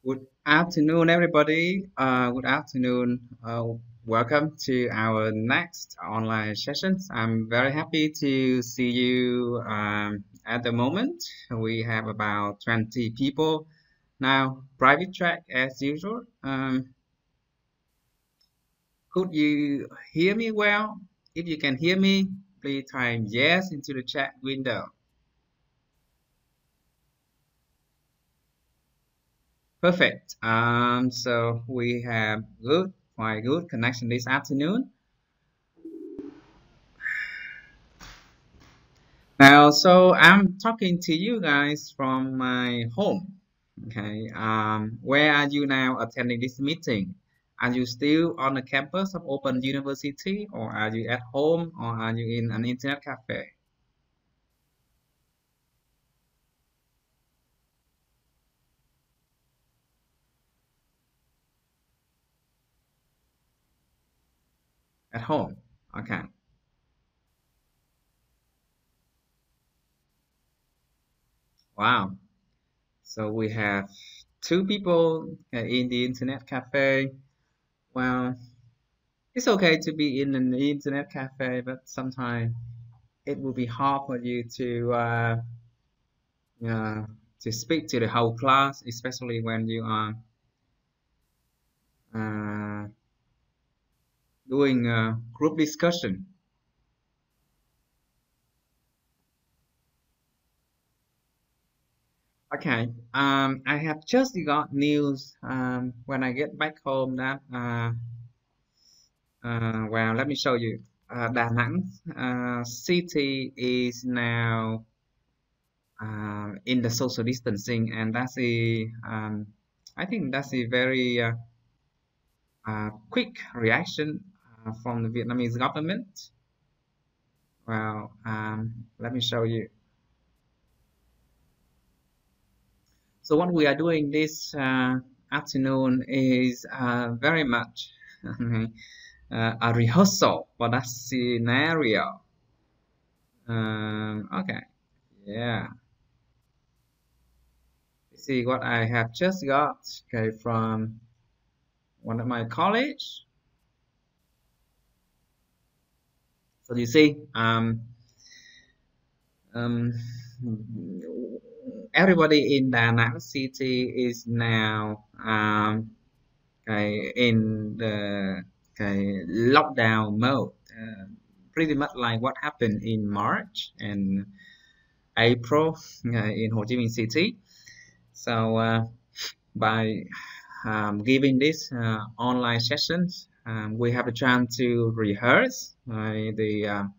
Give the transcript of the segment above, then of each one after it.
Good afternoon, everybody. Good afternoon. Welcome to our next online sessions. I'm very happy to see you at the moment. We have about 20 people now. Private track as usual. Could you hear me well? If you can hear me, please type yes into the chat window. Perfect. So we have quite good connection this afternoon. Now, so I'm talking to you guys from my home. Okay. Where are you now attending this meeting? Are you still on the campus of Open University, or are you at home, or are you in an internet cafe? At home. Okay. Wow. So we have two people in the internet cafe. Well, it's okay to be in an internet cafe, but sometimes it will be hard for you uh, to speak to the whole class, especially when you are uh, doing a group discussion. Okay, I have just got news when I get back home that well, let me show you. Đà Nẵng city is now in the social distancing, and I think that's a very quick reaction from the Vietnamese government. Well, let me show you. So what we are doing this afternoon is very much a rehearsal for that scenario. Okay, yeah. See what I have just got, okay, from one of my college. So you see, um, everybody in Da Nang city is now in the lockdown mode, pretty much like what happened in March and April in Ho Chi Minh City. So by giving this online sessions, we have a chance to rehearse the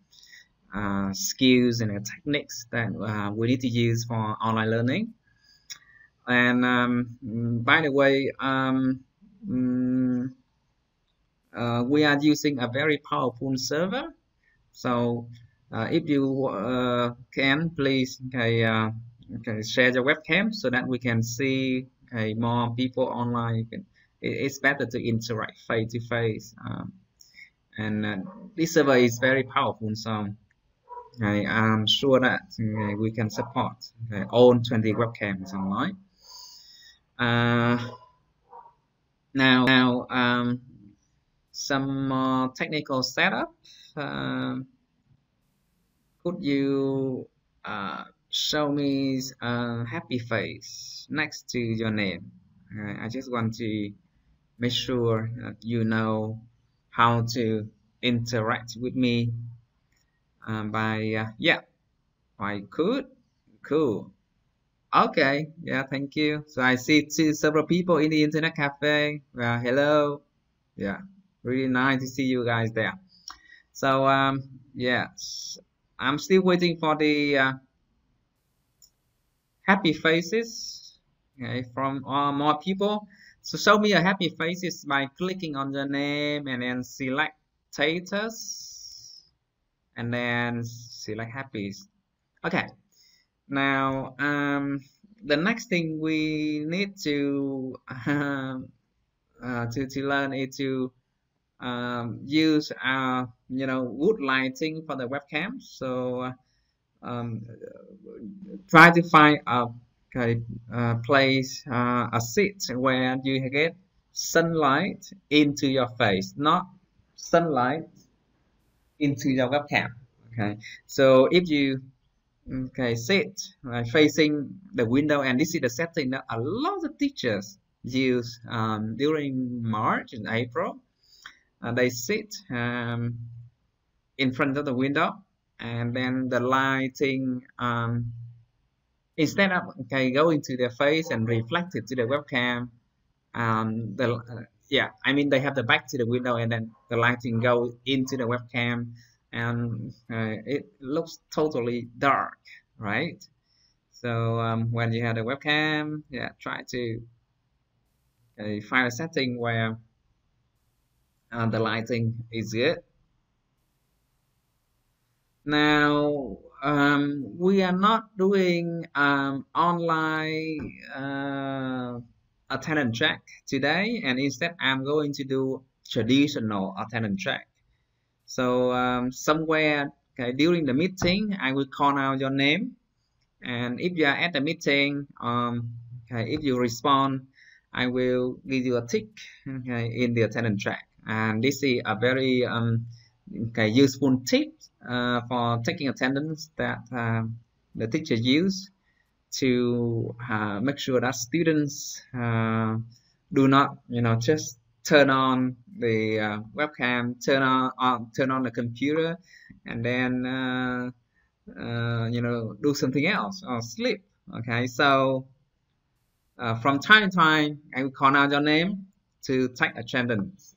skills and the techniques that we need to use for online learning. And by the way, mm, we are using a very powerful server. So if you can, please share your webcam so that we can see more people online. It's better to interact face to face. And this server is very powerful, so I'm sure that we can support all 20 webcams online. Now, some technical setup. Um, could you show me a happy face next to your name? I just want to make sure that you know how to interact with me by yeah, I could. Cool. Okay, yeah, thank you. So I see several people in the internet cafe. Hello. Yeah, really nice to see you guys there. So yes, I'm still waiting for the happy faces, okay, from more people. So show me a happy faces by clicking on the name and then select status and then select happy. Okay. Now, the next thing we need to to learn is to use good lighting for the webcam. So try to find a Okay, place a seat where you get sunlight into your face, not sunlight into your webcam. Okay, so if you sit facing the window, and this is the setting that a lot of teachers use during March and April. They sit in front of the window, and then the lighting instead of going to their face and reflected to the webcam, yeah, I mean they have the back to the window, and then the lighting go into the webcam, and it looks totally dark, right? So when you have the webcam, yeah, try to find a setting where the lighting is good. Now, we are not doing online attendance check today, and instead I'm going to do traditional attendance check. So somewhere during the meeting, I will call out your name, and if you are at the meeting, if you respond, I will give you a tick in the attendance track. And this is a very useful tip for taking attendance that the teacher use to make sure that students do not, just turn on the webcam, turn on the computer, and then do something else or sleep. Okay, so from time to time, I will call out your name to take attendance.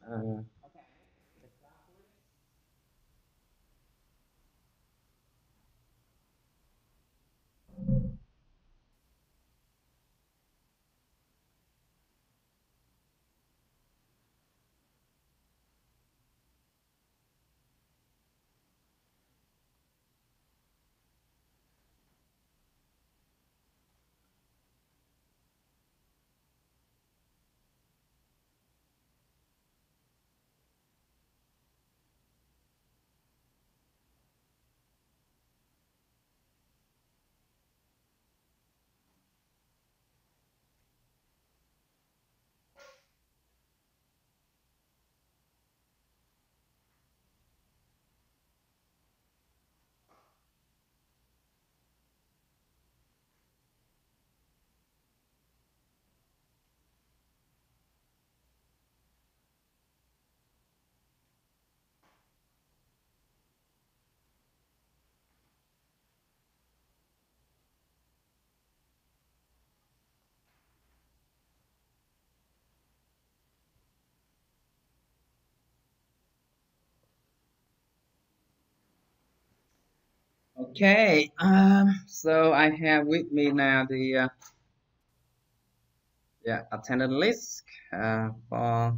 Okay, so I have with me now the yeah, attendance list for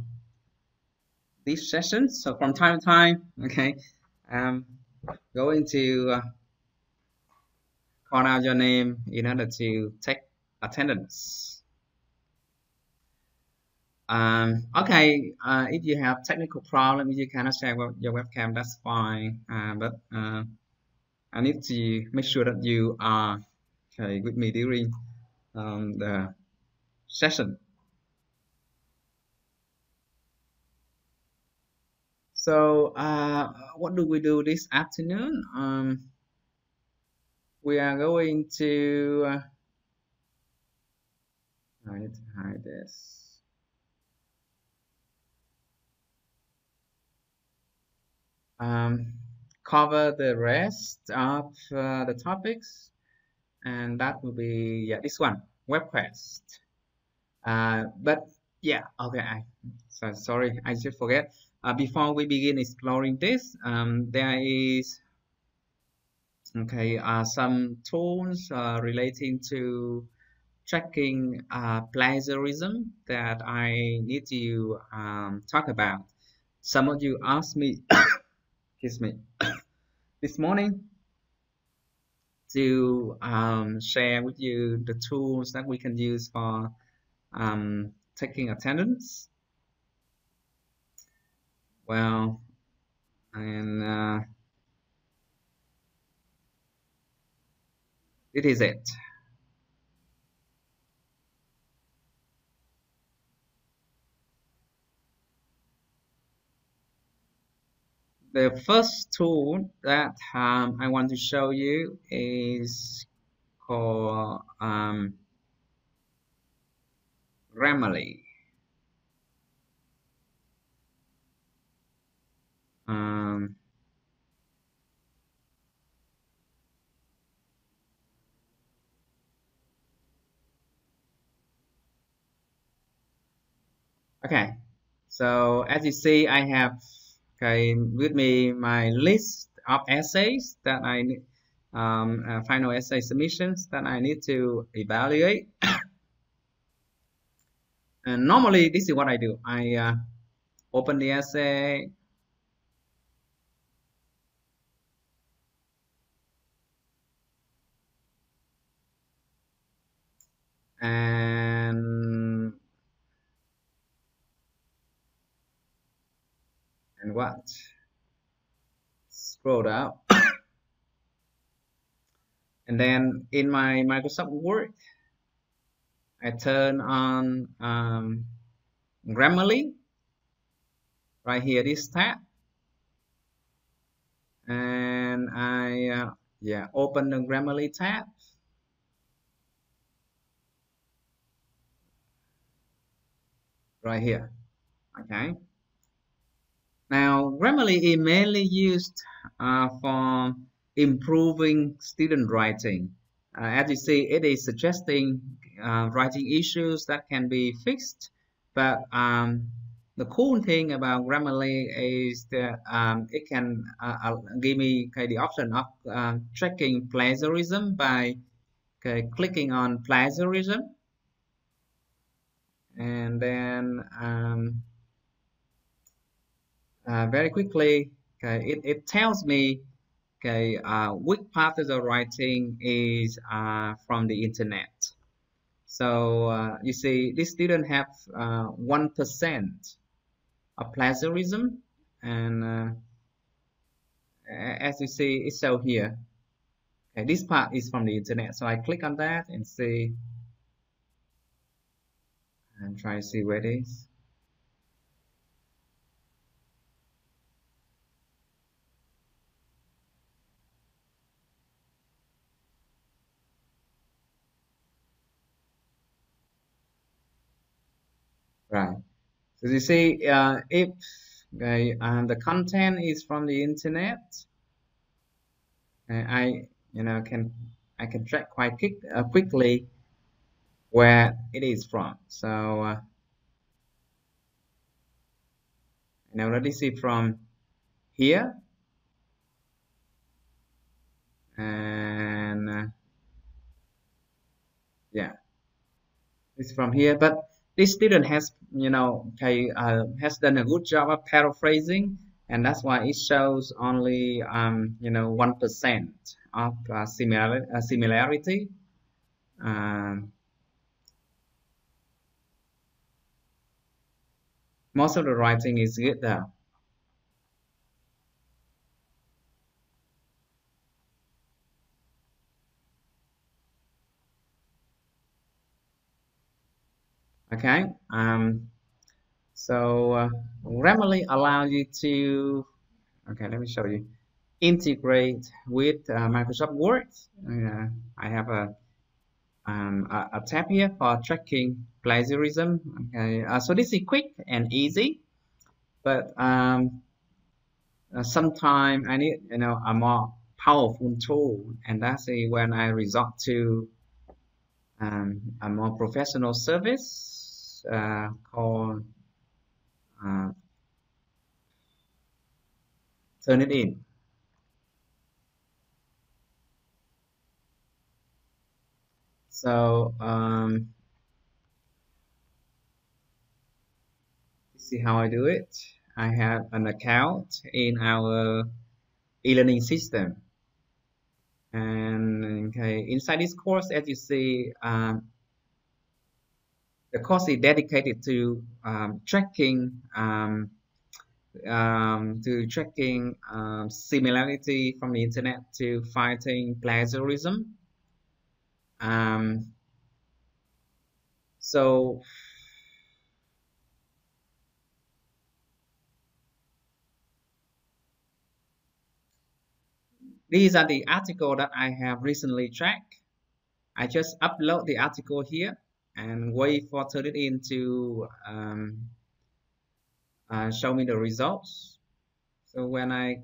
this session. So from time to time, okay, I'm going to call out your name in order to take attendance. Okay, if you have technical problem, if you cannot share your webcam, that's fine. But I need to make sure that you are okay with me during the session. So, what do we do this afternoon? We are going to hide this. Um, Cover the rest of the topics, and that will be, yeah, this one, web quest. But yeah, okay. Sorry, I just forget. Before we begin exploring this, there is some tools relating to tracking plagiarism that I need to talk about. Some of you asked me, excuse me, this morning to share with you the tools that we can use for taking attendance. Well, and it is it. The first tool that I want to show you is called Grammarly. Um, okay, so as you see, I have with me my list of essays that final essay submissions that I need to evaluate. And normally, this is what I do. I open the essay, and what? Scroll down, and then in my Microsoft Word, I turn on Grammarly right here, this tab, and I yeah, open the Grammarly tab right here. Okay. Now, Grammarly is mainly used for improving student writing. As you see, it is suggesting writing issues that can be fixed. But the cool thing about Grammarly is that it can give me the option of tracking plagiarism by clicking on plagiarism, and then very quickly, it tells me which part of the writing is from the internet. So you see, this student have 1% of plagiarism, and as you see, it's shown here. Okay, this part is from the internet, so I click on that and see, and try to see where it is. Right. So you see, if the content is from the internet, I I can track quite quickly where it is from. So I already see from here, and yeah, it's from here. But this student has has done a good job of paraphrasing, and that's why it shows only 1% of similarity. Um, Most of the writing is good though. Okay. So Grammarly allows you to, okay, let me show you, integrate with Microsoft Word. I have a tab here for tracking plagiarism. Okay, so this is quick and easy, but sometimes I need a more powerful tool, and that's when I resort to a more professional service called uh, Turnitin. So see how I do it. I have an account in our e-learning system, and okay, inside this course, as you see, the course is dedicated to tracking similarity from the internet to fighting plagiarism. Um, so These are the article that I have recently tracked. I just upload the article here and wait for turn it into show me the results. So when I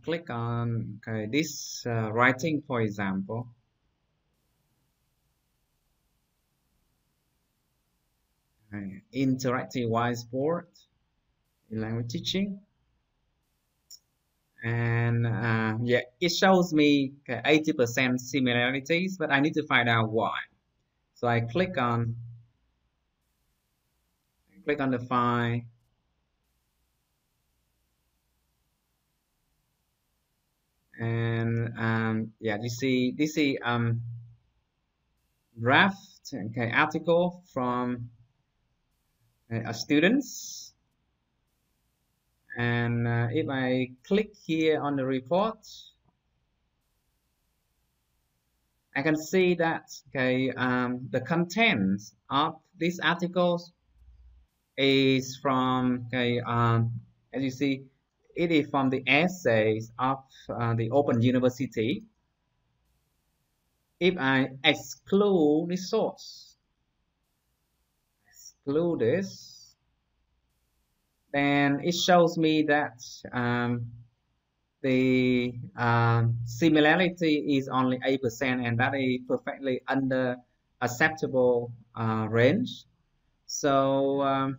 click on this writing, for example, interactive whiteboard in language teaching, and yeah, it shows me 80% similarities, but I need to find out why. So I click on the file, and yeah, this is draft article from a students, and if I click here on the report, I can see that the contents of these articles is from as you see, it is from the essays of the Open University. If I exclude the source, exclude this, then it shows me that the similarity is only 8%, and that is perfectly under acceptable range. So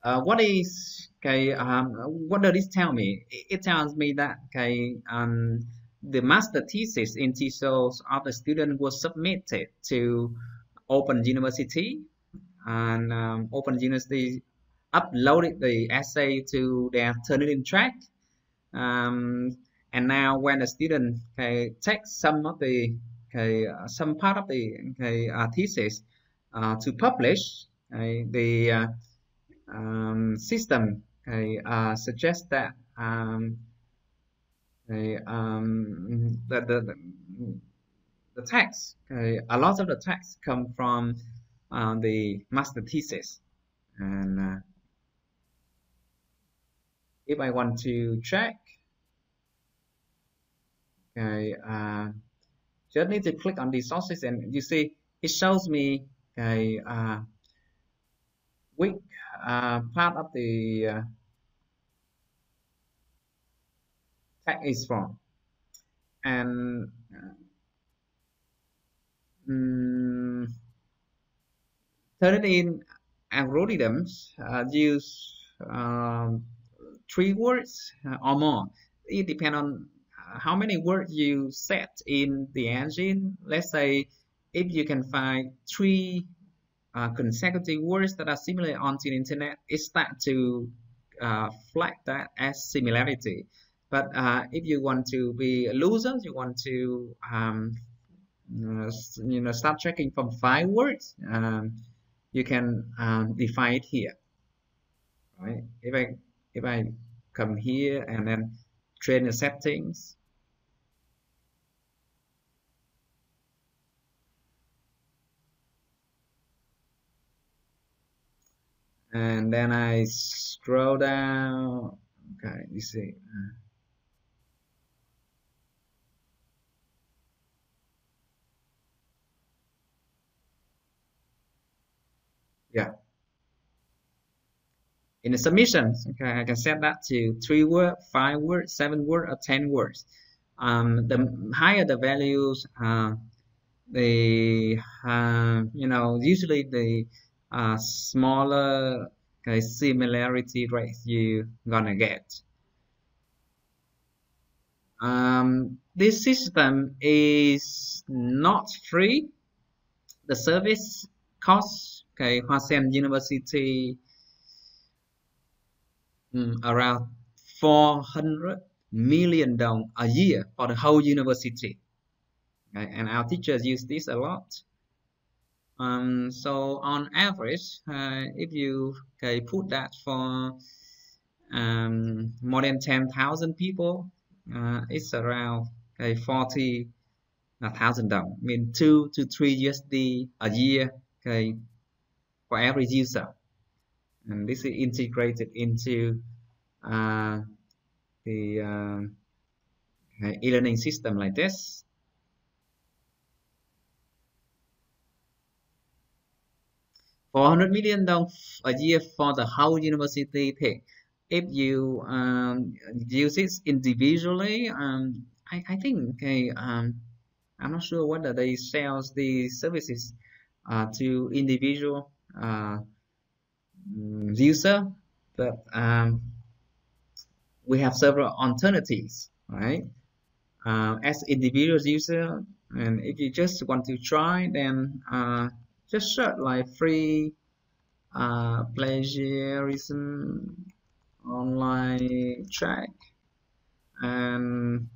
what does this tell me? It tells me that the master thesis in TESOL of the student was submitted to Open University, and Open University uploaded the essay to their Turnitin track. Um, and now when the student takes some of the some part of the thesis to publish, the system suggests that the text, a lot of the text come from the master thesis, and if I want to check, just need to click on the sources, and you see it shows me which part of the text is from, and Turnitin algorithms use 3 words or more. It depends on how many words you set in the engine. Let's say if you can find 3 consecutive words that are similar on the internet, it starts to flag that as similarity. But if you want to be a loser, you want to start checking from 5 words, you can define it here, right? If I come here and then train the settings, and then I scroll down. Okay, you see. Yeah. In the submissions, okay, I can set that to 3 words, 5 words, 7 words, or 10 words. The higher the values, the usually the smaller similarity rate you gonna get. This system is not free. The service costs Hoa Sen University around 400 million dong a year for the whole university. Okay? And our teachers use this a lot. So on average, if you put that for more than 10,000 people, it's around 40,000 dong. I mean 2 to 3 USD a year, for every user. And this is integrated into the e-learning system like this. $400 million a year for the whole university thing. If you use it individually, I think okay, I'm not sure whether they sell the services to individual user, but we have several alternatives, right? As individual user, and if you just want to try, then just search like free plagiarism online track, and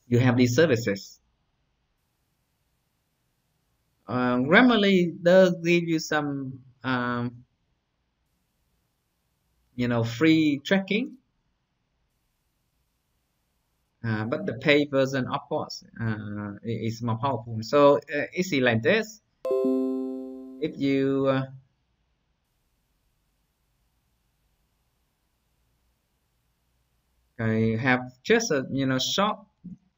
you have these services. Grammarly does give you some free tracking, but the paid version, of course, is more powerful. So easy like this. If you have just a short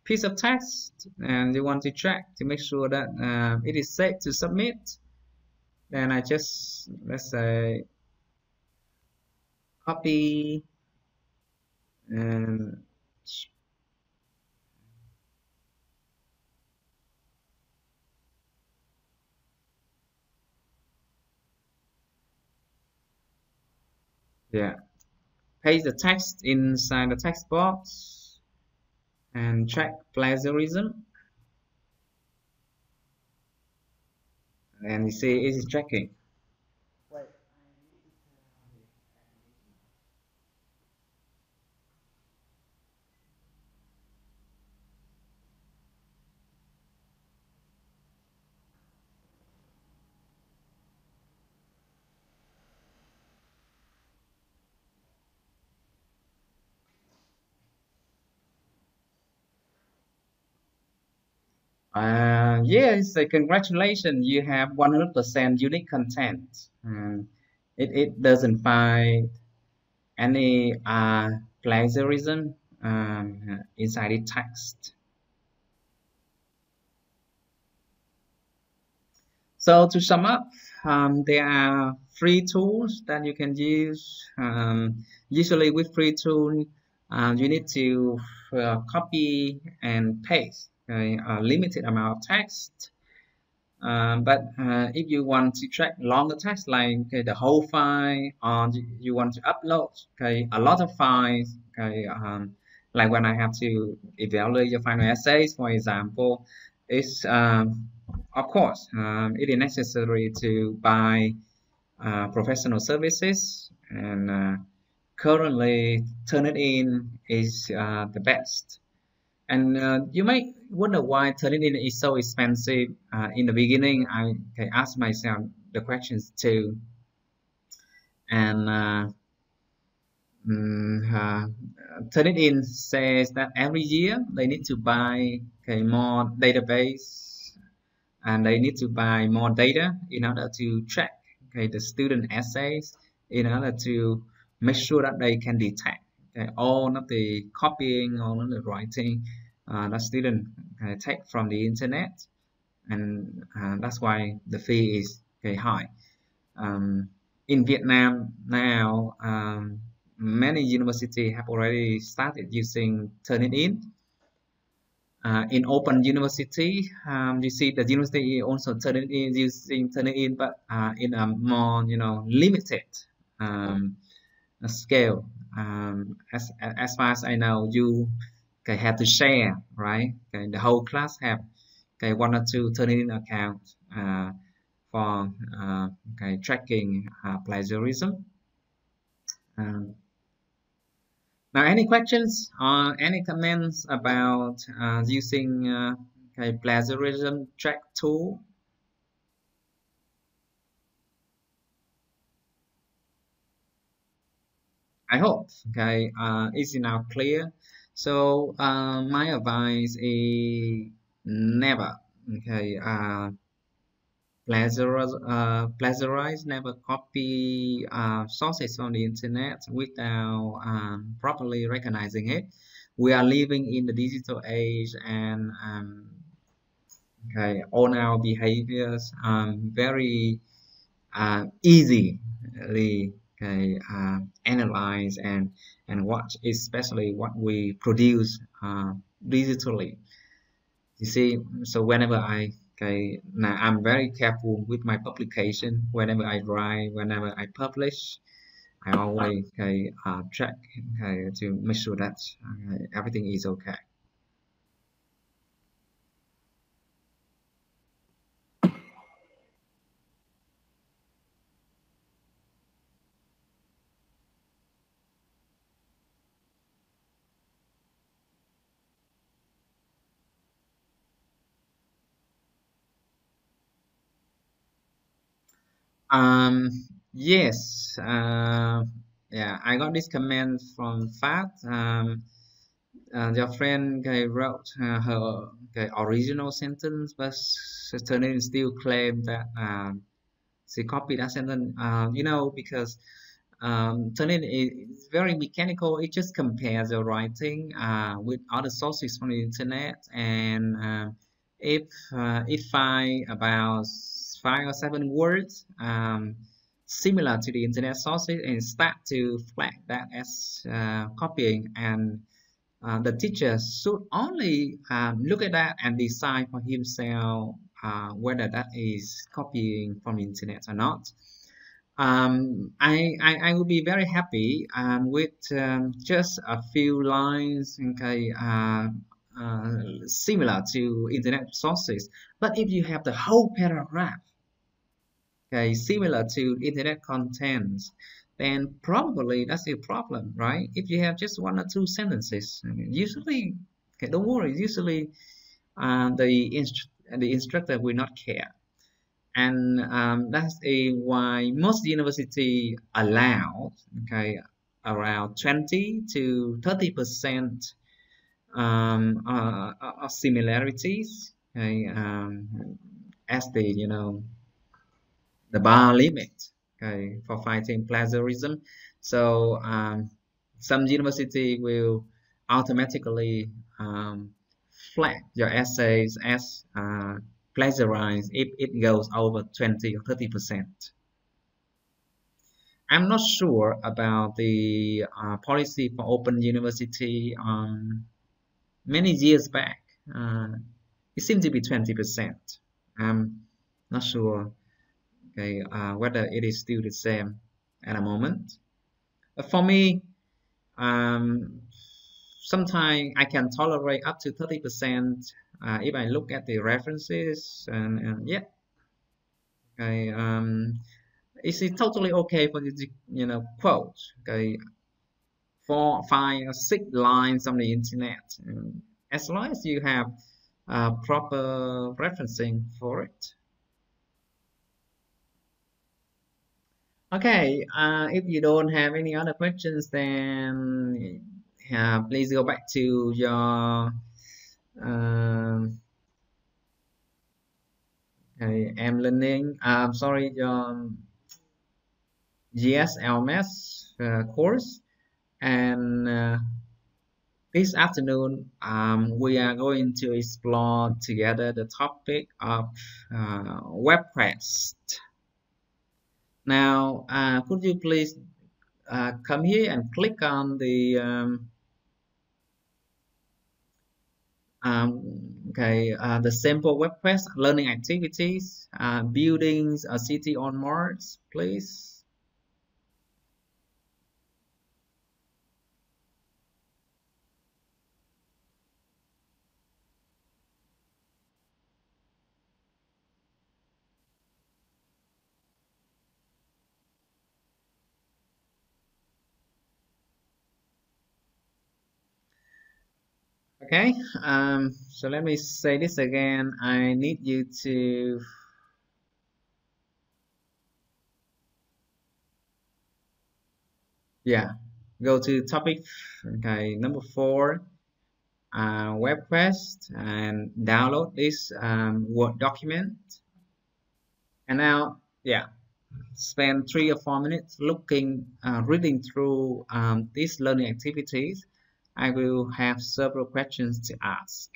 piece of text and you want to track to make sure that it is safe to submit, then I just, let's say, copy and yeah, paste the text inside the text box and track plagiarism, and you see it is tracking. Yes, congratulations, you have 100% unique content. It doesn't find any plagiarism inside the text. So to sum up, there are free tools that you can use. Usually with free tool, you need to copy and paste a limited amount of text. But if you want to track longer text, like the whole file, or you want to upload a lot of files, like when I have to evaluate your final essays, for example, it's of course it is necessary to buy professional services, and currently Turnitin is the best. And you might wonder why Turnitin is so expensive. In the beginning, I asked myself the questions too. And Turnitin says that every year they need to buy more database, and they need to buy more data in order to track the student essays, in order to make sure that they can detect all of the copying, all of the writing that student take from the internet, and that's why the fee is very high. In Vietnam now, many universities have already started using Turnitin. In open university, you see the university also using Turnitin, but in a more limited scale. As far as I know, you have to share, right? The whole class have one or two Turnitin accounts for tracking plagiarism. Um, Now, any questions or any comments about using plagiarism track tool? I hope is now clear. So my advice is never Plagiarize never copy sources on the internet without properly recognizing it. We are living in the digital age, and okay, all our behaviors very easily okay, analyze and watch, especially what we produce digitally. You see, so whenever I okay, now I'm very careful with my publication. Whenever I write, whenever I publish, I always okay, check okay, to make sure that everything is okay. Um, yes, yeah, I got this comment from Fat. Your friend wrote her original sentence, but Sterling still claimed that she copied that sentence. Because Sterling is very mechanical. It just compares the writing with other sources from the internet, and if I about 5 or 7 words similar to the internet sources and start to flag that as copying, and the teacher should only look at that and decide for himself whether that is copying from the internet or not. I will be very happy with just a few lines, okay, similar to internet sources. But if you have the whole paragraph, okay, similar to internet contents, then probably that's a problem, right? If you have just 1 or 2 sentences, usually, okay, don't worry, usually the instructor will not care. And that's why most university allow, okay, around 20 to 30% of similarities, okay, as the bar limit, okay, for fighting plagiarism. So some university will automatically flag your essays as plagiarized if it goes over 20 or 30%. I'm not sure about the policy for open university. Many years back, it seemed to be 20%. I'm not sure, okay, whether it is still the same at the moment. But for me, um, sometimes I can tolerate up to 30% if I look at the references, and yeah, okay, it's totally okay for you to quote, okay, 4, 5, or 6 lines on the internet, as long as you have proper referencing for it. Okay, if you don't have any other questions, then please go back to your okay, I'm learning. Sorry, your GSLMS course, and this afternoon we are going to explore together the topic of WebQuest. Now, could you please come here and click on the the sample WebQuest learning activities, buildings a city on Mars, please. Okay, so let me say this again. I need you to yeah, go to topic, okay, number 4, WebQuest, and download this Word document. And now, yeah, spend 3 or 4 minutes reading through these learning activities. I will have several questions to ask.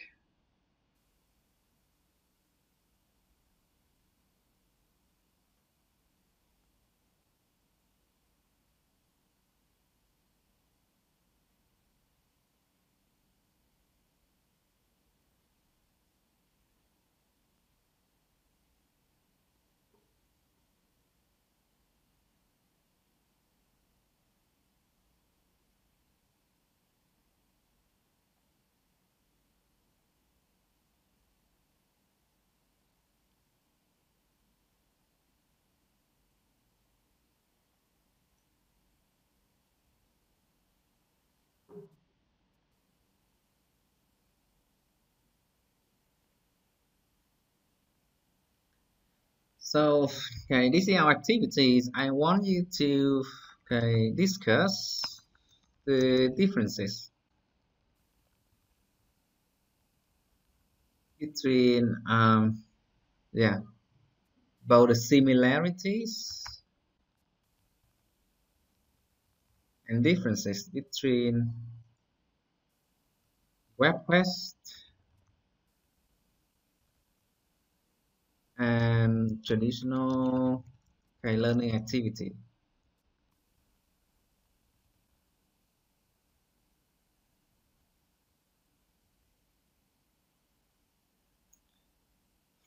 So, okay, these are our activities. I want you to discuss the differences between yeah, both the similarities and differences between web quest and traditional learning activity.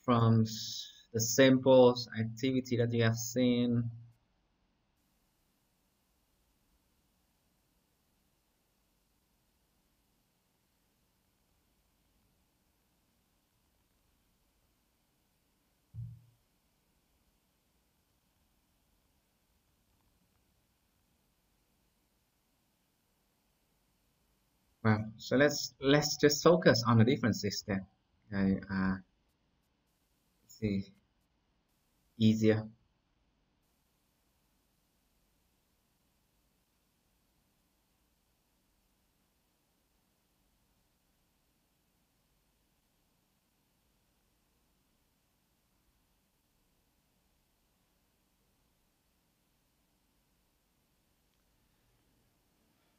From the simple activity that you have seen. Well, so let's just focus on the differences then. Okay, see, easier.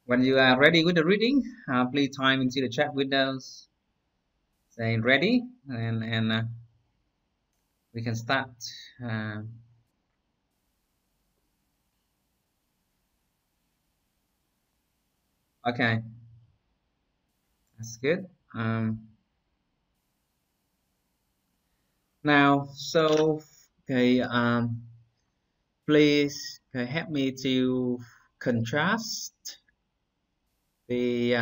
When you are ready with the reading, please type into the chat windows saying ready, and we can start. Uh, okay, that's good. Now, so okay, please help me to contrast the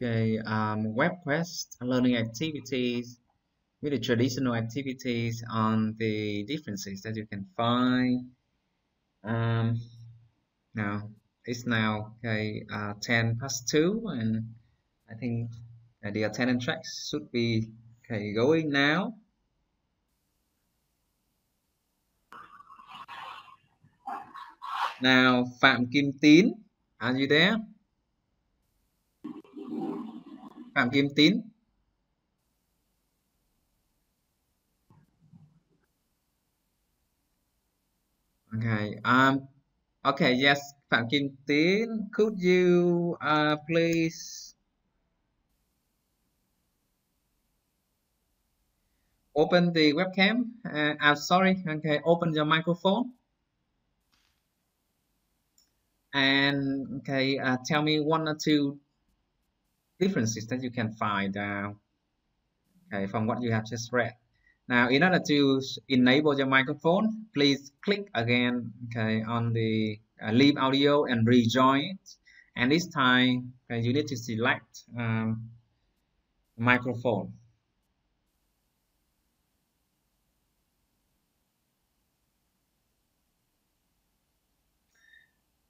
web quest learning activities with the traditional activities on the differences that you can find. Um, now it's now 10 past 2, and I think the attendance tracks should be going now. Now, Phạm Kim Tín, are you there? Phạm Kim Tín. Okay. Okay. Yes, Phạm Kim Tín. Could you please open the webcam? I'm sorry. Okay. Open your microphone and tell me 1 or 2 differences that you can find from what you have just read. Now, in order to enable your microphone, please click again on the leave audio and rejoin it. And this time, you need to select microphone.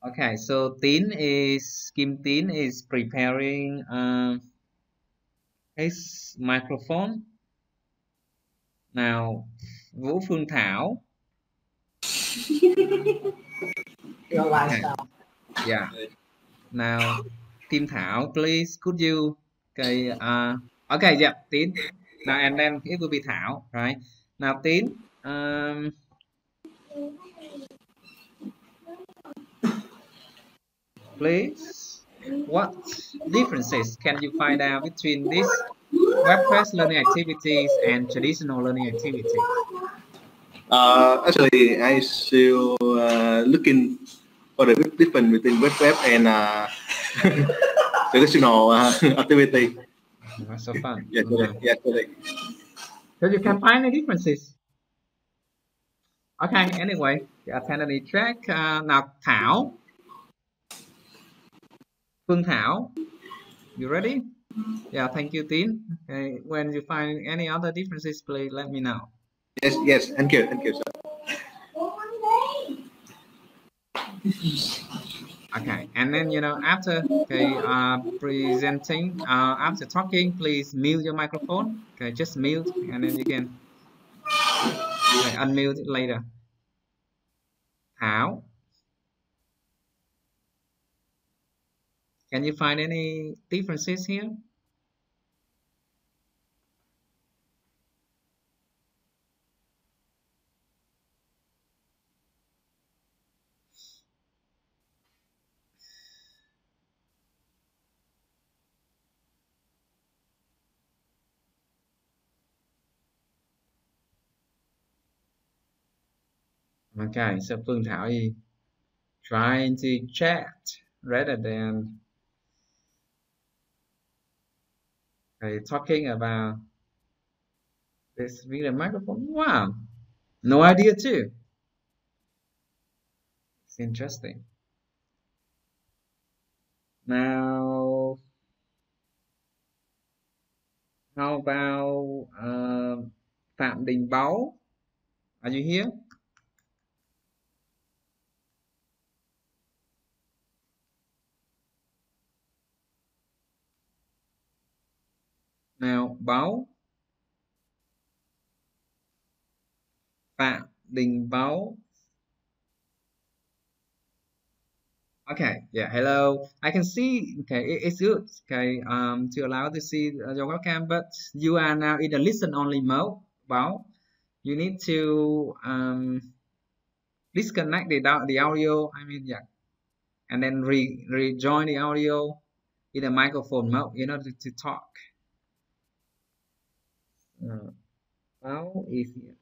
Okay, so Kim Tín is preparing his microphone. Now, Vũ Phương Thảo. Okay. Yeah. Now, Kim Thảo, please, could you okay, yeah, Tín. Now, and then it will be Thảo, right? Now, Tín, Um, please, what differences can you find out between these web-based learning activities and traditional learning activities? Actually, I still looking for the big difference between web and traditional activity. That's so fun. Yes, correct. Yes, correct. So you can find the differences. Okay, anyway, attended track. Now Thảo, Phương Thảo, you ready? Yeah, thank you, Tin. Okay, when you find any other differences, please let me know. Yes, yes. Thank you, sir. Okay, and then after presenting, after talking, please mute your microphone. Okay, just mute, and then you can unmute it later. How? Can you find any differences here? Okay, so Phương Thảo is trying to chat rather than talking about this video microphone. Wow, no idea too. It's interesting. Now, how about Phạm Đình Báo? Are you here? Now, Báo. Phạm Đình Báo. Okay, yeah, hello. I can see, okay, it's good, okay, to allow to see your webcam, but you are now in the listen only mode, Báo. You need to disconnect the audio, I mean, yeah, and then rejoin the audio in the microphone mode, to talk. Báo is here.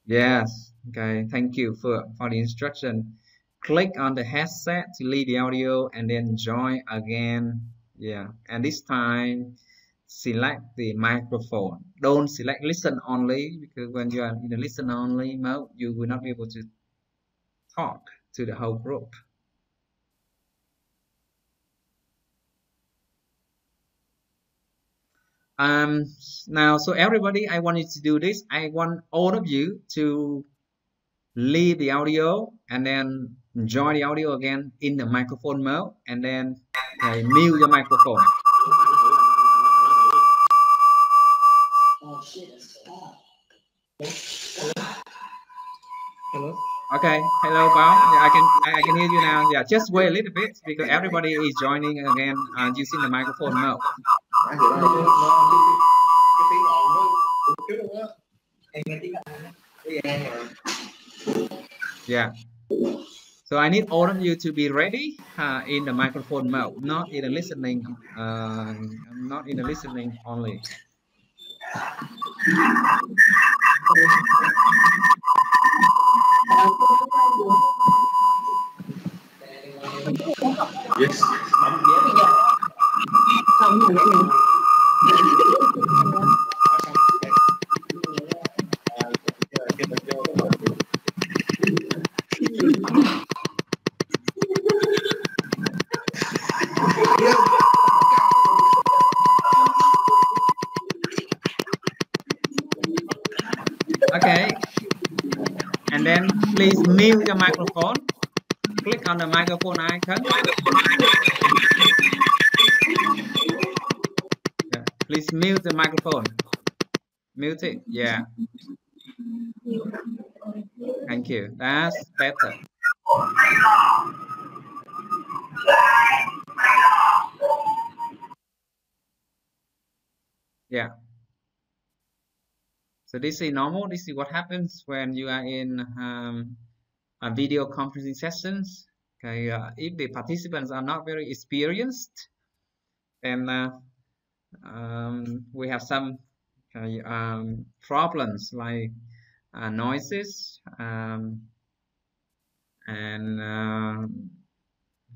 Yes, okay, thank you for the instruction. Click on the headset to leave the audio and then join again. Yeah, and this time select the microphone. Don't select listen only, because when you are in the listen only mode, you will not be able to talk to the whole group. Now, so everybody, I want you to do this. I want all of you to leave the audio and then join the audio again in the microphone mode, and then mute your microphone. Hello. Okay, hello, Bao. Yeah, I can hear you now. Yeah, just wait a little bit because everybody is joining again using the microphone mode. Yeah. So I need all of you to be ready in the microphone mode, not in the listening, not in the listening only. Yes. Okay. And then please mute your microphone. Click on the microphone icon. Yeah. Please mute the microphone. Mute it. Yeah. Thank you. That's better. Yeah. So this is normal. This is what happens when you are in a video conferencing sessions. Okay. If the participants are not very experienced, then we have some problems like noises and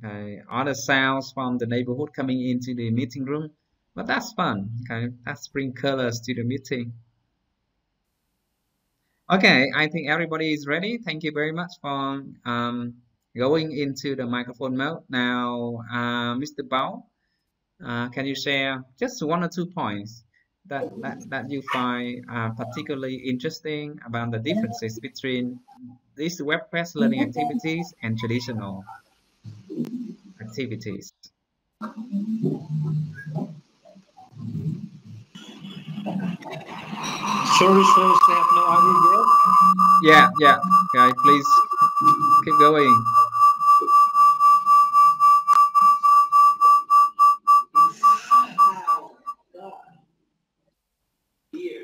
okay, other sounds from the neighborhood coming into the meeting room. But that's fun. Okay, that's bring colors to the meeting. Okay, I think everybody is ready. Thank you very much for going into the microphone mode. Now, Mr. Bao, can you share just one or two points that you find particularly interesting about the differences between these web-based learning activities and traditional activities? Sorry, sirs, I have no idea Yeah, yeah. Okay, please keep going. yet.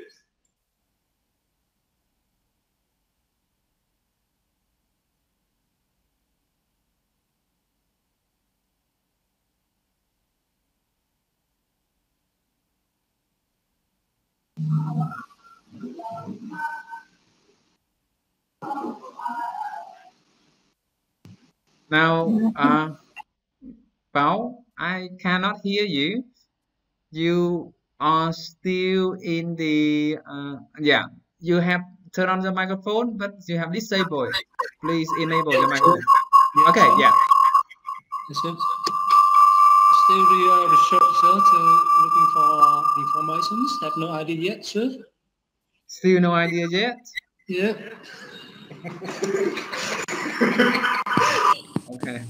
Now, Bao, I cannot hear you. You are still in the yeah. You have turned on the microphone, but you have disabled it. Please enable your microphone. Yes. Okay, yeah. Yes, sir. Still the research result, looking for informations. Have no idea yet, sir. Still no idea yet. Yeah. Okay.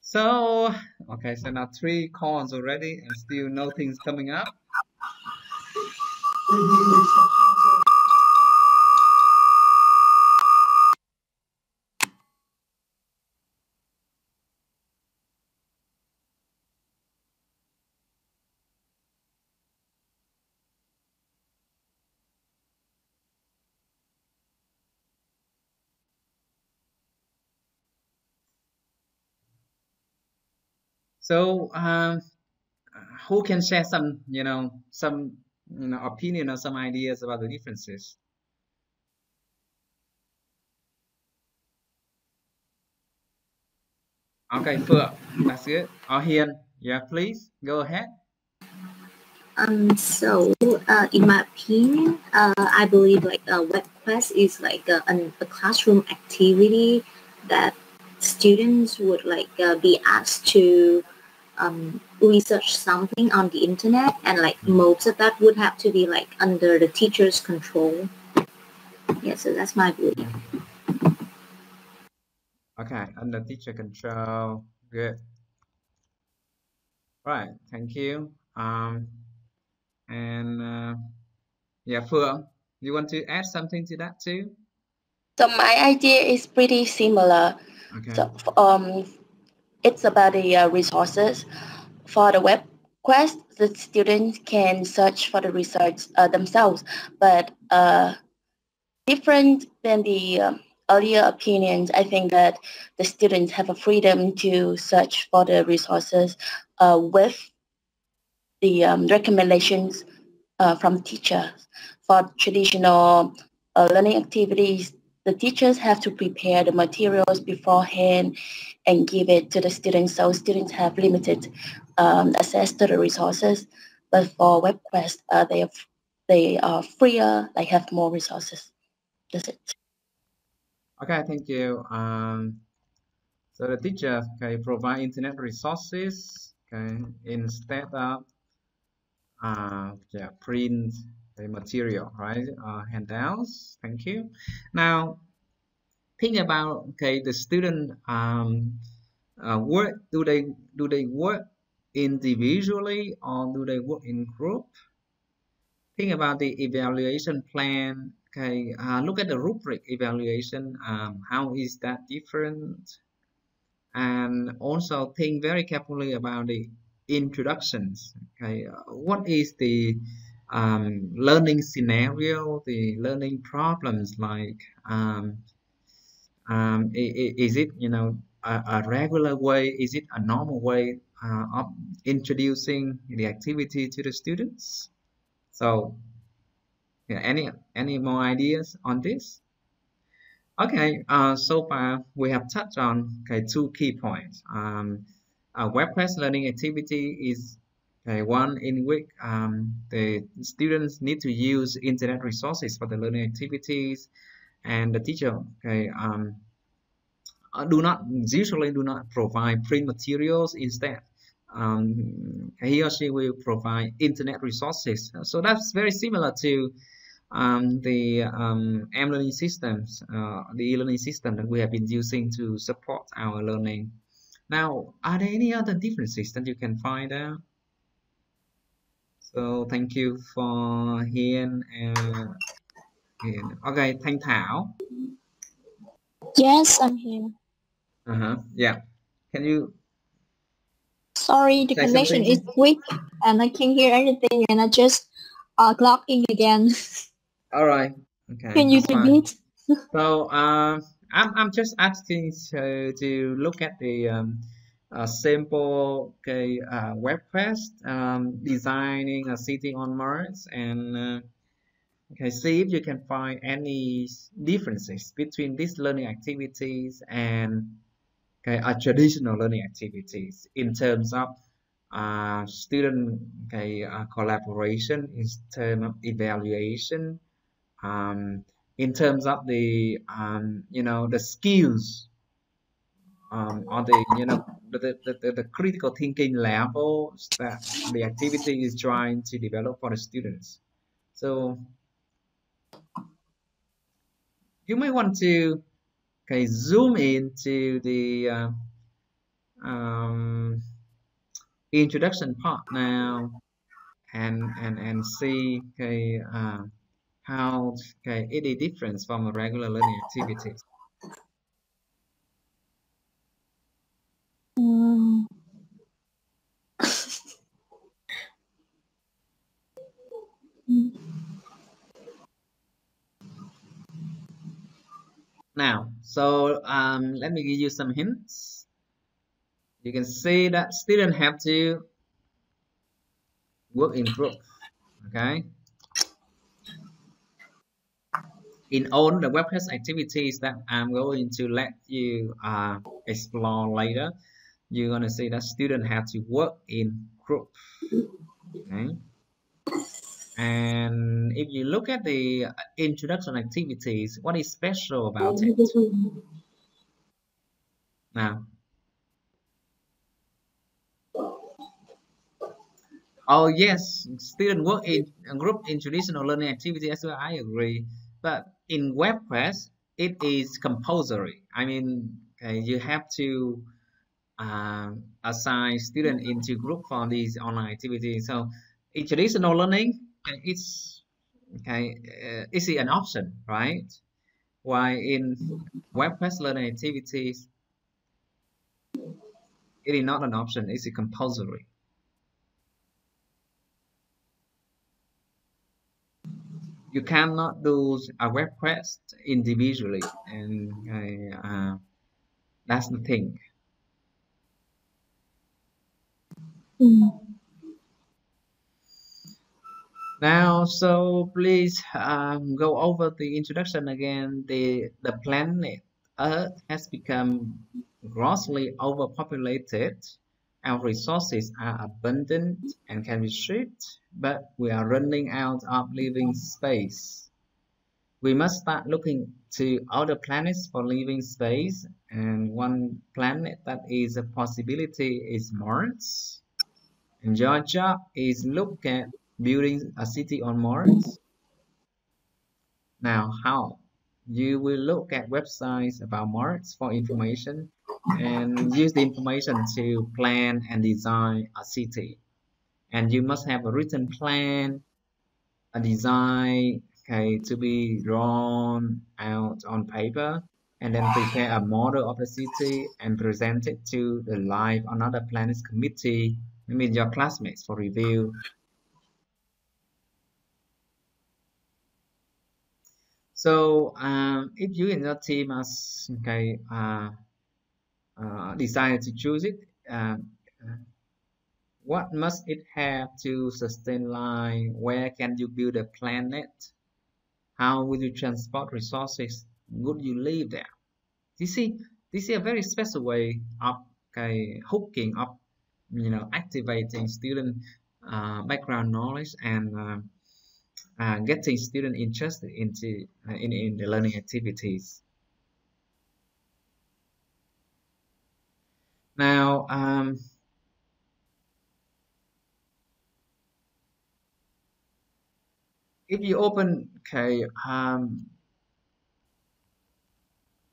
So okay, so now three calls already, and still no things coming up. So who can share some, some, opinion or some ideas about the differences? Okay, Phượng, that's good. Hiền, yeah, please go ahead. In my opinion, I believe like a web quest is like a classroom activity that students would like be asked to research something on the internet, and like most of that would have to be like under the teacher's control. Yeah, so that's my belief. Okay, under teacher control. Good. Right, thank you. And yeah, Phượng, you want to add something to that too? So my idea is pretty similar. Okay. So it's about the resources. For the web quest, the students can search for the research themselves, but different than the earlier opinions, I think that the students have a freedom to search for the resources with the recommendations from teachers. For traditional learning activities, the teachers have to prepare the materials beforehand and give it to the students, so students have limited access to the resources. But for WebQuest, they are freer, like have more resources. That's it. Okay, thank you. So the teacher can provide internet resources, okay, instead of yeah, print the material, right? Handouts. Thank you. Now think about the student work. Do they work individually or do they work in group? think about the evaluation plan. Okay, look at the rubric evaluation. How is that different? And also think very carefully about the introductions. Okay, what is the learning scenario, the learning problems like? Is it a regular way? Is it a normal way of introducing the activity to the students? So, yeah, any more ideas on this? Okay, so far we have touched on two key points. A web-based learning activity is one in which the students need to use internet resources for the learning activities, and the teacher usually do not provide print materials. Instead, he or she will provide internet resources. So that's very similar to the e-learning systems, the e-learning system that we have been using to support our learning. Now, are there any other differences that you can find out? So thank you for Hiền. Okay, Thanh Thảo. Yes, I'm here. Yeah. Can you Sorry, the say connection something? is weak and I can't hear anything and I just clock in again. All right. Okay, Can you that's fine. repeat? So I'm just asking to look at the simple web quest, designing a city on Mars, and see if you can find any differences between these learning activities and traditional learning activities in terms of student collaboration, in terms of evaluation, in terms of the the skills, or the the critical thinking levels that the activity is trying to develop for the students. So you may want to zoom into the introduction part now, and see how it is different from a regular learning activities. Now, so let me give you some hints. You can see that students have to work in group. Okay. In all the webcast activities that I'm going to let you explore later, you're going to see that students have to work in group. Okay. And if you look at the introduction activities, what is special about it? Now, oh yes, student work in a group in traditional learning activity as well. I agree, but in WebQuest it is compulsory. I mean, you have to assign student into group for these online activities. So in traditional learning, it's it's an option, right? While in WebQuest learning activities, it is not an option. It's a compulsory. You cannot do a web quest individually, and that's the thing. Now, so please go over the introduction again. The planet Earth has become grossly overpopulated. Our resources are abundant and can be shared, but we are running out of living space. We must start looking to other planets for living space, and one planet that is a possibility is Mars. And your job is look at building a city on Mars. Now, how? You will look at websites about Mars for information and use the information to plan and design a city. And you must have a written plan a design, okay, to be drawn out on paper, and then prepare a model of the city and present it to the live another planning committee, I mean your classmates for review. So if you in your team as okay decide to choose it, what must it have to sustain life? Where can you build a planet? How will you transport resources? Would you live there? This is a very special way of okay, hooking up, activating student background knowledge and getting student interested into in the learning activities. Now, if you open okay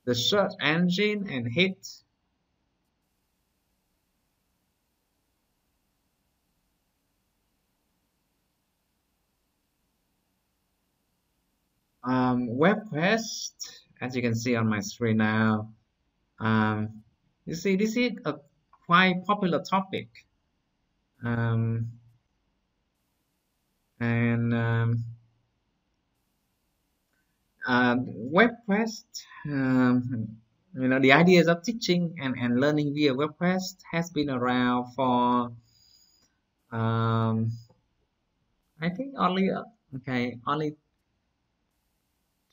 the search engine and hit web quest, as you can see on my screen now, you see this is a quite popular topic, um, and web quest, the ideas of teaching and learning via web quest has been around for I think only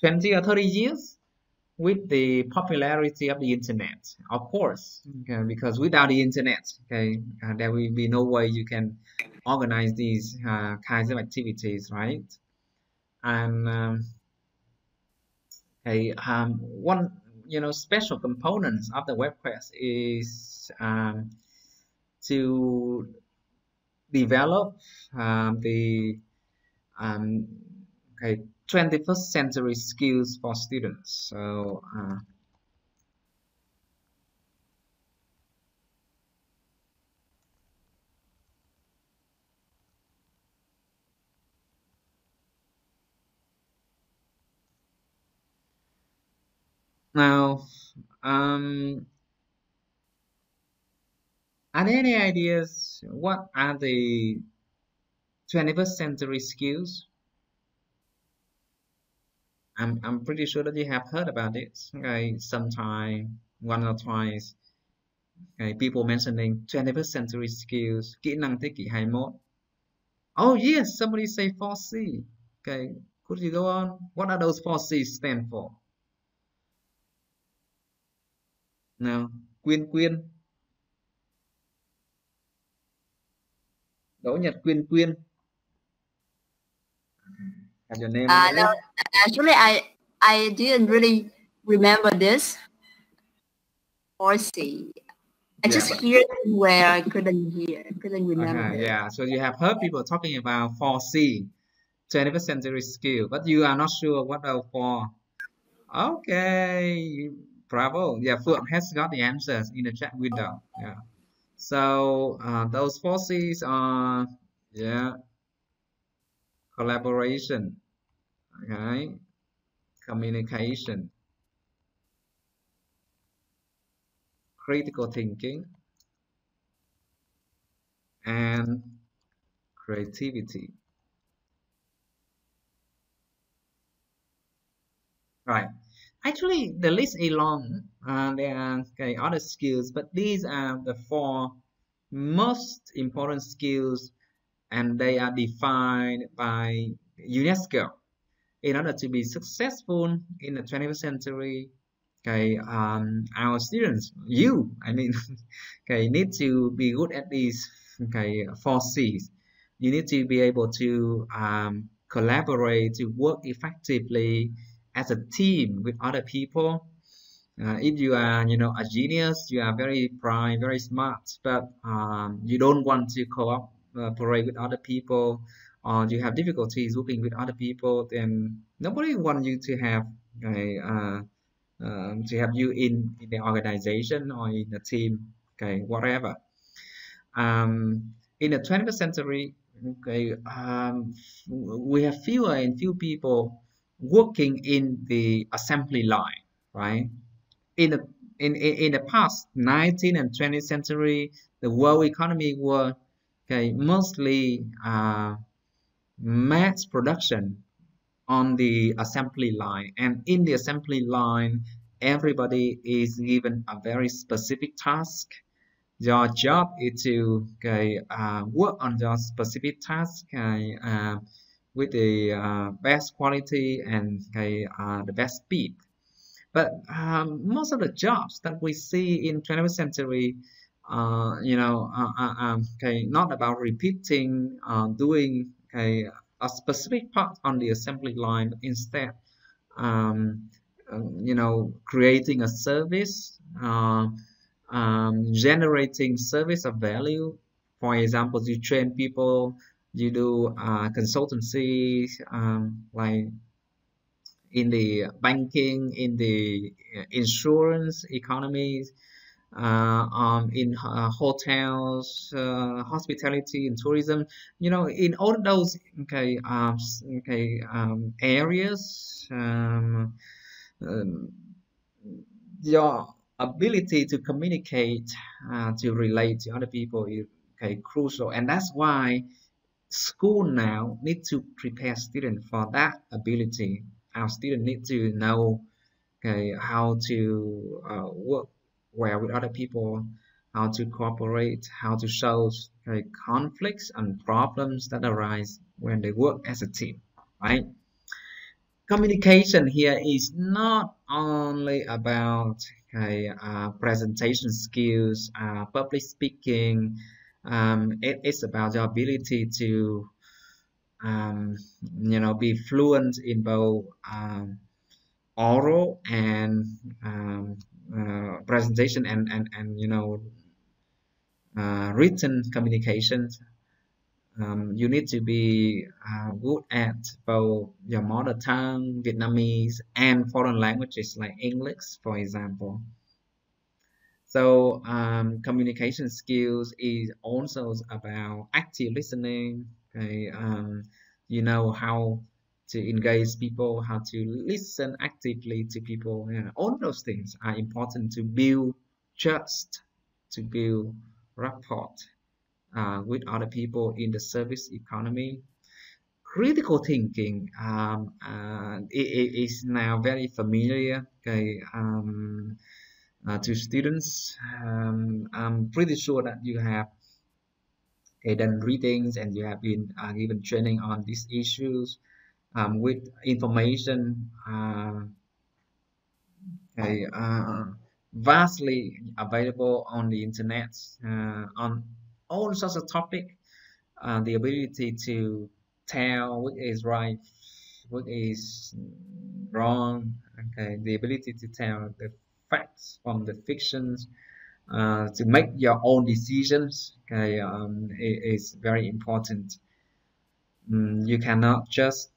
20 or 30 years with the popularity of the internet, of course, okay, because without the internet, okay, there will be no way you can organize these kinds of activities, right? And one special components of the web quest is to develop the um, okay 21st century skills for students. So now, are there any ideas? What are the 21st century skills? I'm pretty sure that you have heard about it. Okay, sometime one or twice. Okay, people mentioning 21st century skills, kỹ năng thế kỷ 21. Oh yes, somebody say 4C. Okay, could you go on? What are those 4C stand for? Now, Quyên Quyên, Đỗ Nhật Quyên Quyên. Have your name on No, actually, I didn't really remember this or see. I just hear where I couldn't remember. Okay, yeah. So you have heard people talking about 4C, 21st century skill, but you are not sure what are 4. Okay, bravo. Yeah, Phượng has got the answers in the chat window. Yeah. So those 4Cs are collaboration, okay, communication, critical thinking, and creativity. Right. Actually, the list is long. There are other skills, but these are the 4 most important skills, and they are defined by UNESCO. In order to be successful in the 21st century, our students, need to be good at these 4 C's. You need to be able to collaborate, to work effectively as a team with other people. If you are, a genius, you are very bright, very smart, but you don't want to cooperate with other people, or you have difficulties working with other people, then nobody wants you to have you in the organization or in the team, whatever. In the 21st century, Okay, we have fewer and few people working in the assembly line, right? In the in the past 19th and 20th century, the world economy were okay mostly mass production on the assembly line, and in the assembly line, everybody is given a very specific task. Your job is to work on your specific task with the best quality and the best speed. But most of the jobs that we see in 21st century, not about repeating, doing a specific part on the assembly line, but instead, um, creating a service, generating service of value. For example, you train people, you do consultancy, like in the banking, in the insurance economies, in hotels, hospitality, and tourism. In all those areas, um, your ability to communicate, to relate to other people is crucial, and that's why school now need to prepare students for that ability. Our students need to know how to work well with other people, how to cooperate, how to solve conflicts and problems that arise when they work as a team, right? Communication here is not only about presentation skills, public speaking. It is about your ability to be fluent in both oral and presentation and written communications. You need to be good at both your mother tongue, Vietnamese, and foreign languages like English, for example. So communication skills is also about active listening. Okay, you know how to engage people, how to listen actively to people. All those things are important to build trust, to build rapport with other people in the service economy. Critical thinking it is now very familiar. Okay, to students. I'm pretty sure that you have done readings and you have been given training on these issues with information vastly available on the internet on all sorts of topics. The ability to tell what is right, what is wrong. Okay, the ability to tell the facts from the fictions, to make your own decisions. Okay, is very important. You cannot just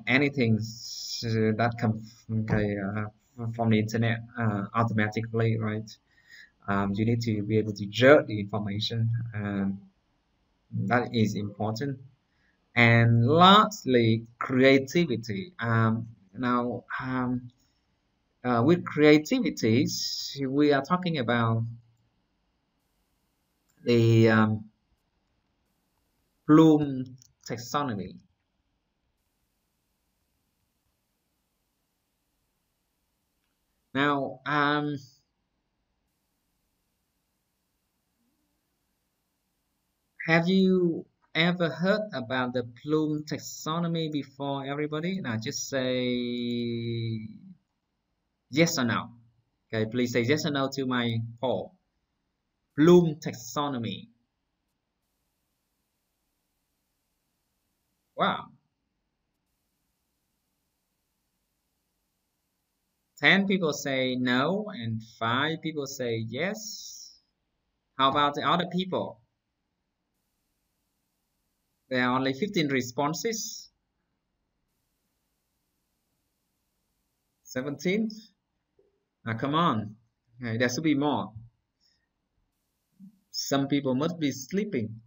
anything that comes from the internet automatically, right? You need to be able to judge the information. That is important. And lastly, creativity. Now, with creativities, we are talking about the Bloom taxonomy. Now, have you ever heard about the Bloom taxonomy before, everybody? Now, just say yes or no. Okay, please say yes or no to my poll. Bloom taxonomy. Wow. 10 people say no and 5 people say yes. How about the other people? There are only 15 responses. 17? Now come on. Okay, there should be more. Some people must be sleeping.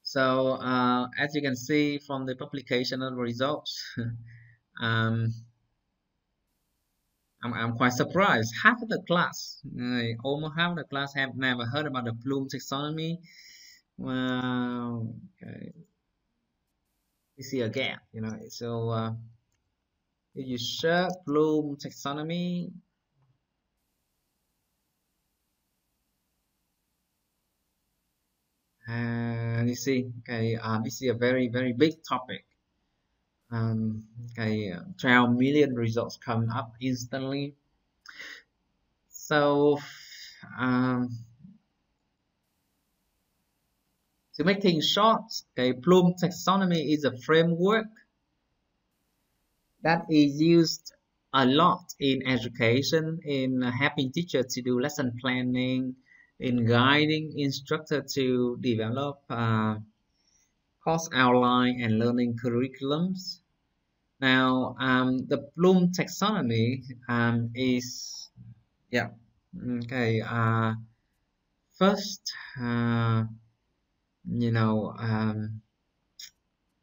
So as you can see from the publication of the results, um, I'm quite surprised. Half of the class, almost half of the class, have never heard about the Bloom taxonomy. Well, okay. You see a gap, you know. So if you search Bloom taxonomy, and you see, okay, this is a very big topic. Okay, 12 million results come up instantly. So to make things short, okay, Bloom taxonomy is a framework that is used a lot in education, in helping teachers to do lesson planning, in guiding instructor to develop course outline and learning curriculums. Now, the Bloom taxonomy is, yeah, okay. First, you know,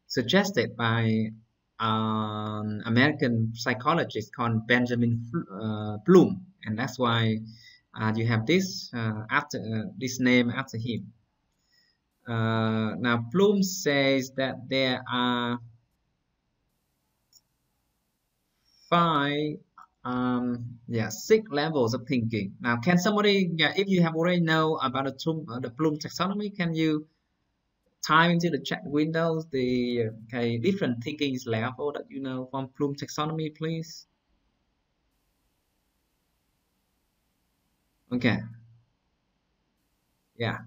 suggested by an American psychologist called Benjamin Bloom, and that's why you have this this name after him. Now, Bloom says that there are 6 levels of thinking. Now, can somebody, if you have already know about the Bloom taxonomy, can you type into the chat windows the different thinking level that you know from Bloom taxonomy, please? Okay. Yeah,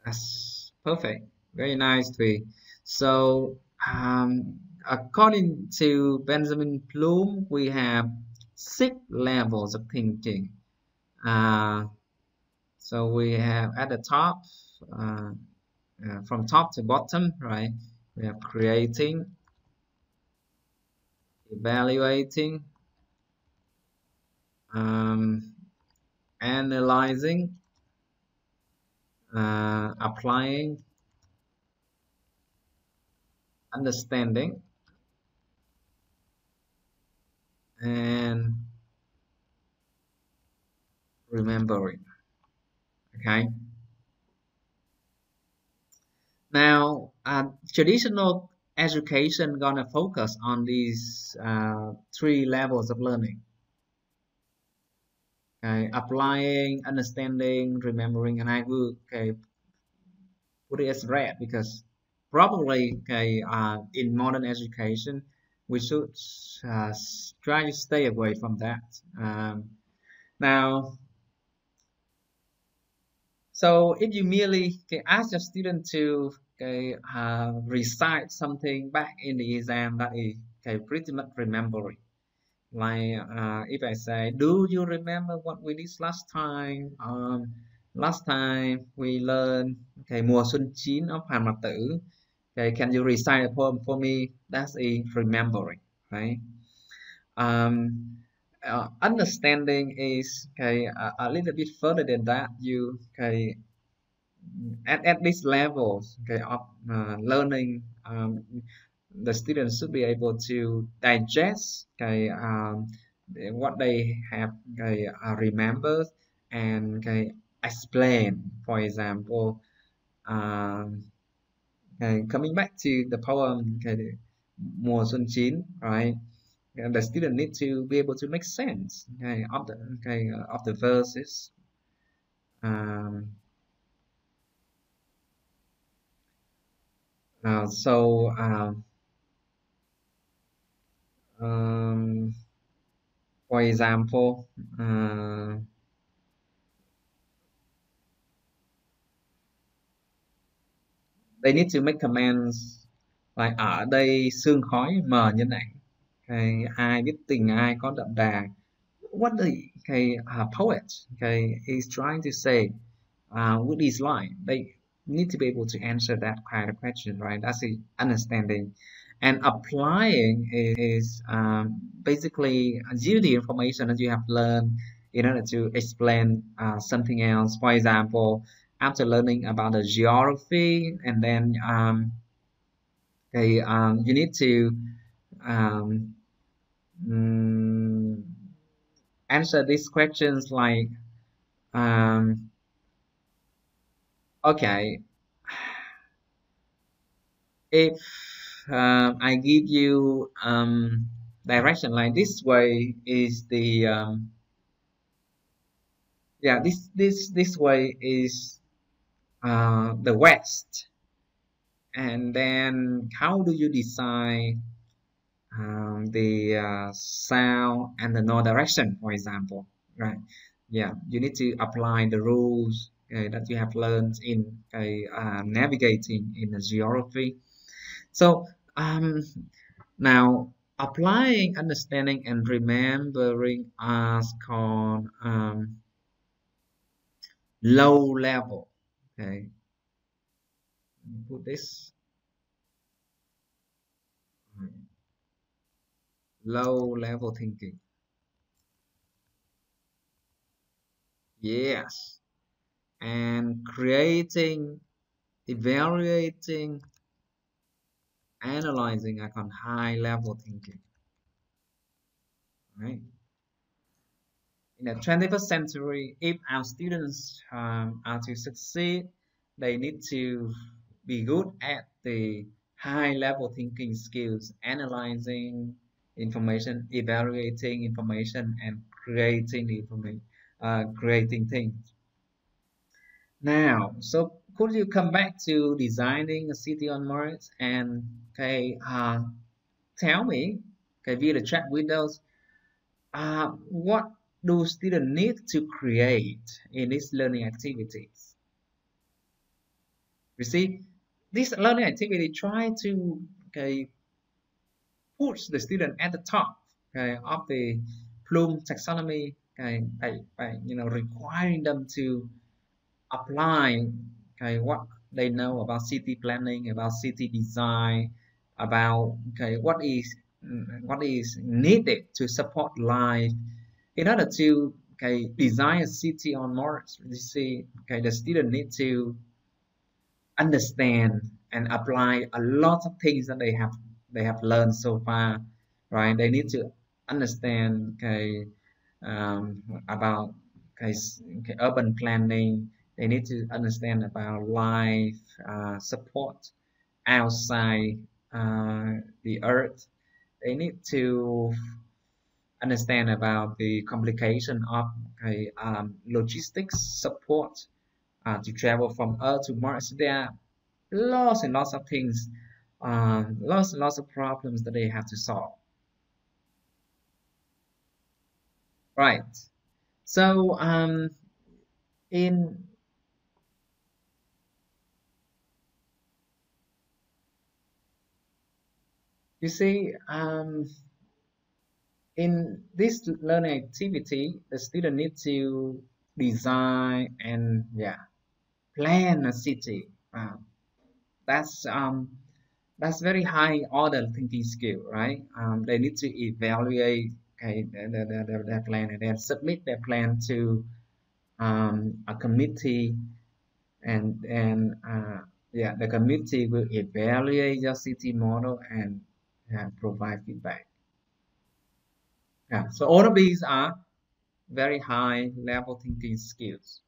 that's perfect. Very nice, Thùy. So, according to Benjamin Bloom, we have 6 levels of thinking. So we have at the top, from top to bottom, right? We have creating, evaluating, analyzing, applying, understanding, and remembering. Okay. Now, traditional education gonna focus on these 3 levels of learning. Okay, applying, understanding, remembering, and I will put it as red because probably in modern education we should try to stay away from that. Now, so if you merely ask your student to recite something back in the exam, that is pretty much remembering. Like if I say, do you remember what we did last time? Last time we learned mùa xuân chín of Hàn Mặc Tử. Can you recite a poem for me? That's a remembering, right? Understanding is a little bit further than that. You at this levels of learning, the students should be able to digest what they have remembered and explain. For example, coming back to the poem mùa xuân chín, right? The student need to be able to make sense of the verses. For example, they need to make comments like ở đây sương khói mờ như này, ai biết tình ai có đậm đà. What the poet is trying to say with this line, they need to be able to answer that kind of question, right? That's the understanding. And applying is basically use the information that you have learned in order to explain something else. For example, after learning about the geography, and then you need to um, mm, answer these questions like um, okay, if I give you direction like this way is the yeah, this way is the west, and then how do you decide the south and the north direction, for example, right? Yeah, you need to apply the rules that you have learned in navigating in the geography. So now applying, understanding, and remembering are called low level. Okay, put this low level thinking. Yes, and creating, evaluating, analyzing are called high level thinking. Right? In the 21st century, if our students are to succeed, they need to be good at the high level thinking skills, analyzing information, evaluating information, and creating the information, creating things. Now, so could you come back to designing a city on Mars and tell me, via the chat windows, what do students need to create in these learning activities? You see, this learning activity try to push the student at the top of the Bloom taxonomy by requiring them to apply what they know about city planning, about city design, about what is needed to support life in order to design a city on Mars. You see, the student need to understand and apply a lot of things that they have learned so far, right? They need to understand about urban planning. They need to understand about life support outside the earth. They need to understand about the complication of logistics support to travel from Earth to Mars. There are lots and lots of things, lots and lots of problems that they have to solve. Right. So in you see in this learning activity, the student needs to design and plan a city. That's very high order thinking skill, right? They need to evaluate their plan and then submit their plan to a committee, and the committee will evaluate your city model and provide feedback. Yeah, so all of these are very high level thinking skills.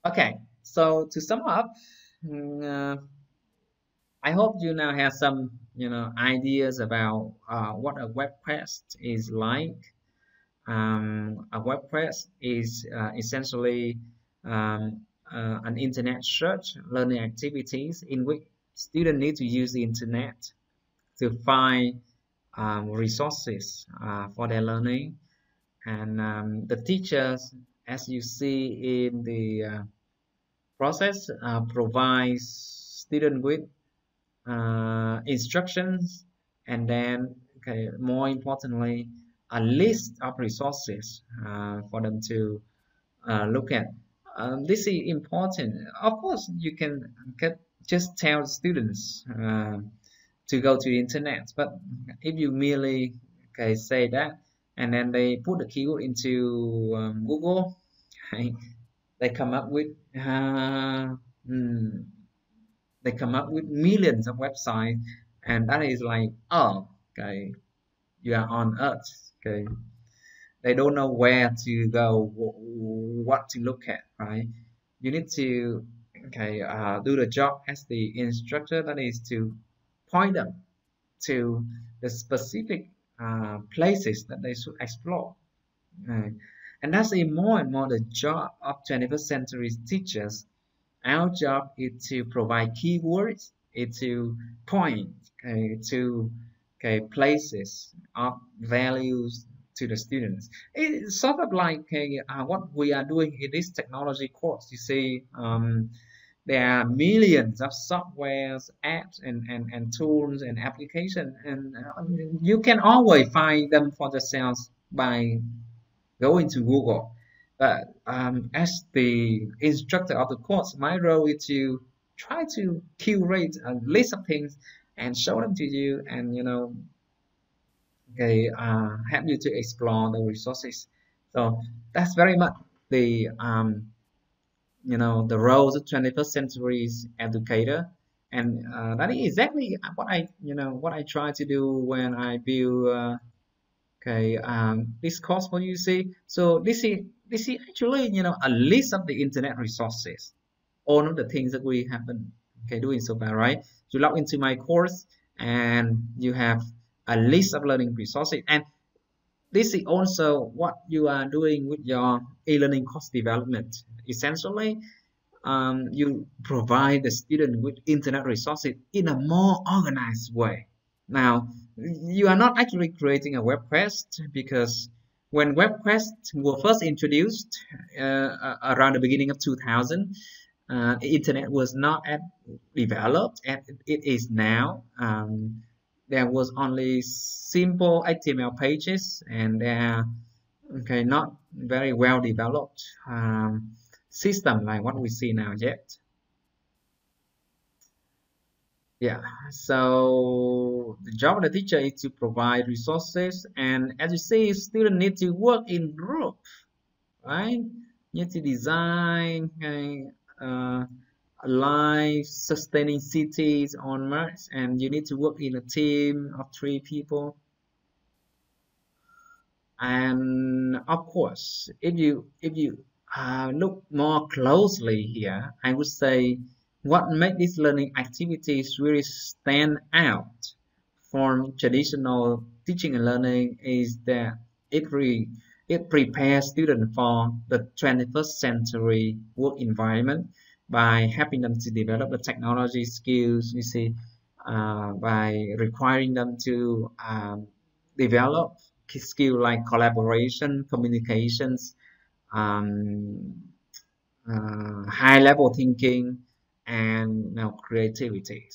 Okay, so to sum up, I hope you now have some ideas about what a web quest is like. A web quest is essentially an internet search learning activities in which students need to use the internet to find resources for their learning, and the teachers, as you see in the process, provides student with instructions, and then more importantly, a list of resources for them to look at. This is important. Of course, you can just tell students to go to the internet, but if you merely say that, and then they put the keyword into Google. They come up with mm, they come up with millions of websites, and that is like, oh, okay, you are on Earth. Okay, they don't know where to go, what to look at, right? You need to, okay, do the job as the instructor, that is to point them to the specific places that they should explore. Right? And that's a more and more the job of 21st century teachers. Our job is to provide keywords, is to point, okay, to, okay, places of values to the students. It's sort of like, okay, what we are doing in this technology course. You see, there are millions of softwares, apps, and tools and applications, and you can always find them for yourselves by going to Google. But as the instructor of the course, my role is to try to curate a list of things and show them to you, and okay, help you to explore the resources. So that's very much the the role of 21st century educator, and that is exactly what I try to do when I build okay this course for you. See, so this is actually a list of the internet resources, all of the things that we have been, okay, doing so far, right? You log into my course and you have a list of learning resources, and this is also what you are doing with your e-learning course development. Essentially, you provide the student with internet resources in a more organized way. Now, you are not actually creating a web quest, because when web quests were first introduced around the beginning of 2000, the internet was not as developed as it is now. There was only simple HTML pages, and they are, okay, not very well developed system like what we see now yet. Yeah, so the job of the teacher is to provide resources, and as you see, students need to work in group, right? You need to design life sustaining cities on Mars, and you need to work in a team of 3 people. And of course, if you look more closely here, I would say what makes these learning activities really stand out from traditional teaching and learning is that it prepares students for the 21st century work environment by helping them to develop the technology skills. You see, by requiring them to develop skill like collaboration, communications, um, high level thinking, and creativity.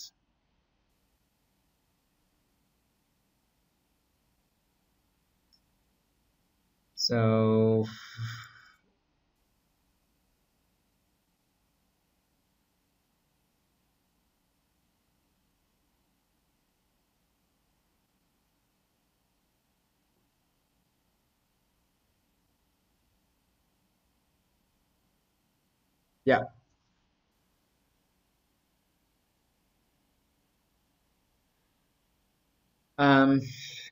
So yeah.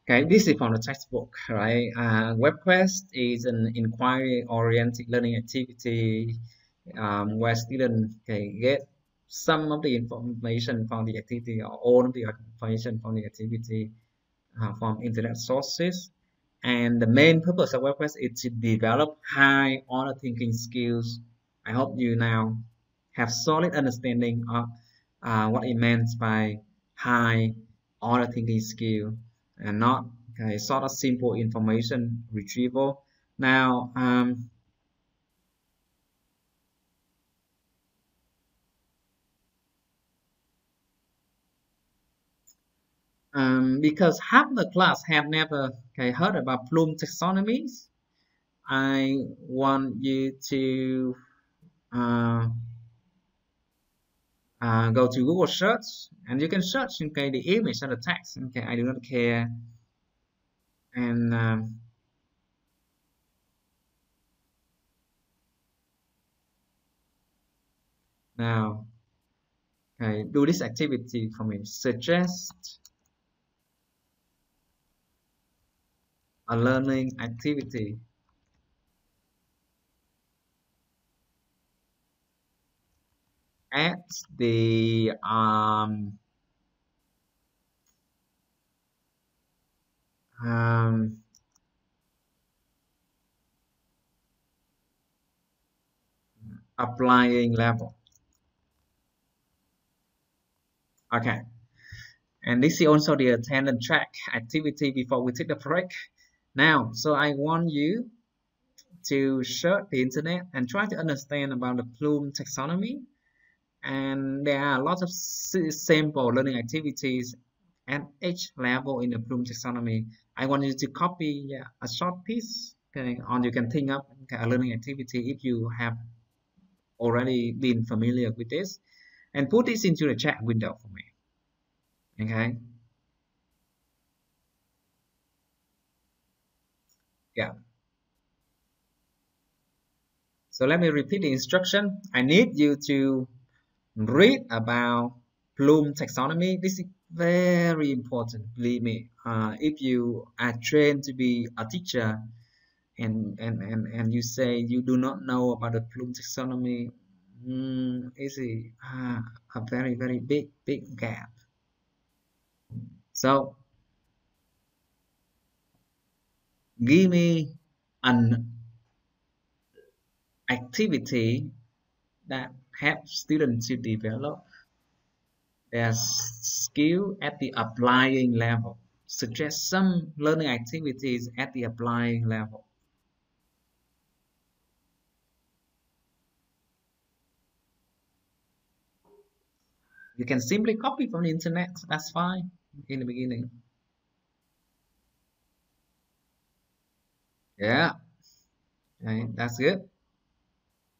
Okay, this is from the textbook, right? WebQuest is an inquiry-oriented learning activity where students can get some of the information from the activity, or all of the information from the activity from internet sources. And the main purpose of WebQuest is to develop high order thinking skills. I hope you now have solid understanding of what it means by high order thinking skill, and not a sort of simple information retrieval. Now, because half the class have never heard about Bloom taxonomies, I want you to go to Google search, and you can search the image of the text. Okay, I do not care, and Now, okay, do this activity for me. Suggest a learning activity. At the applying level. Okay, and this is also the attendance track activity before we take the break. Now, so I want you to search the internet and try to understand about the Bloom taxonomy. And there are a lot of sample learning activities at each level in the Bloom taxonomy. I want you to copy a short piece, okay, or you can think up a learning activity if you have already been familiar with this, and put this into the chat window for me. Okay. Yeah. So let me repeat the instruction. I need you to read about Bloom taxonomy. This is very important, believe me. If you are trained to be a teacher and you say you do not know about the Bloom taxonomy, it's a very, very big gap. So give me an activity that helps students to develop their skill at the applying level. Suggest some learning activities at the applying level. You can simply copy from the internet. That's fine in the beginning. Yeah, okay, that's good.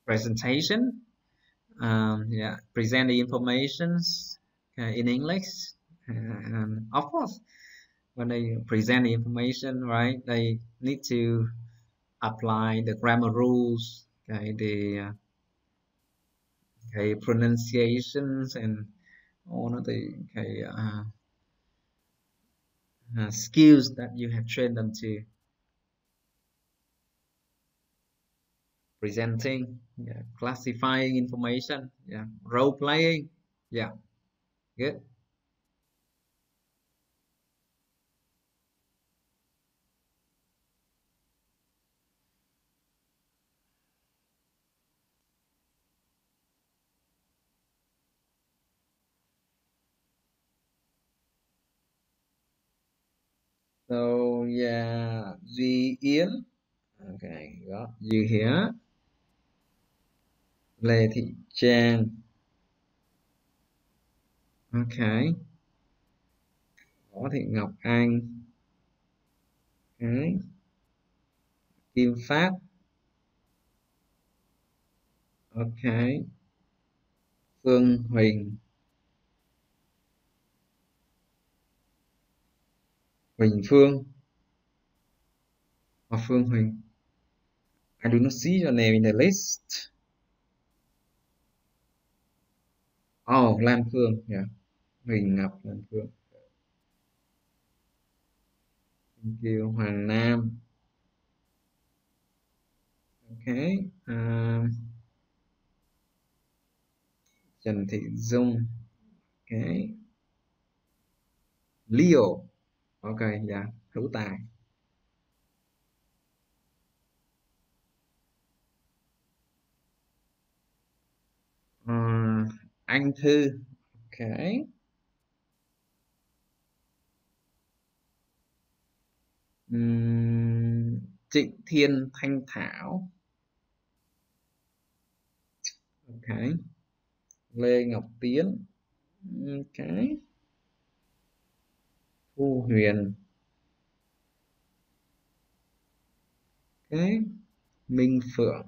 Presentation. Yeah, present the informations in English. And of course, when they present the information, right, they need to apply the grammar rules, okay, the pronunciations and all of the skills that you have trained them to. Presenting, yeah, classifying information, yeah, role playing, yeah, good. So yeah, Duy Yến, okay, got you here. Lê Thị Trang, okay. Võ Thị Ngọc Anh, okay. Kim Phát, okay. Phương Huỳnh, Huỳnh Phương, or Phương Huỳnh. I do not see your name in the list. Oh, Lan Phương, yeah. Huỳnh Ngọc, Lan Phương. Thank you. Hoàng Nam. Okay. Trần Thị Dung. Okay. Leo. Okay, yeah. Hữu Tài. Anh Thư. Okay. Trịnh Thiên Thanh Thảo. Okay. Lê Ngọc Tiến. Okay. Thu Huyền. Okay. Minh Phượng.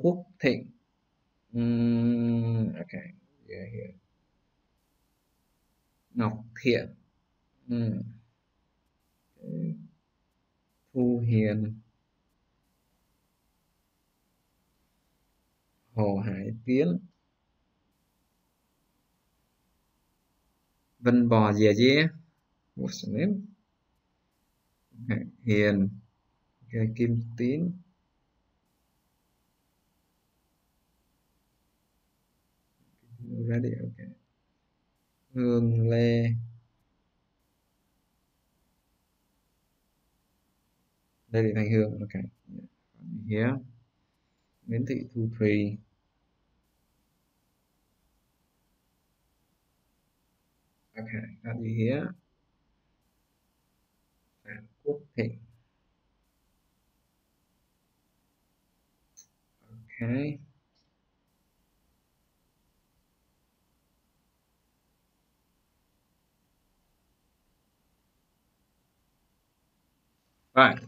Quốc Thịnh. Okay. Yeah, here. Ngọc Thiện. Okay. Thu Hiền. Hồ Hải Tiến. Vân Bò Dìa Dê. What's the name? Hiền. Okay, Kim Tín. Ready, okay. Hương Lê. Lê Thị Thanh Hương, okay. Here. Nguyễn Thị Thu Thùy. Okay, got you here. Phạm Quốc Thịnh. Okay. Right.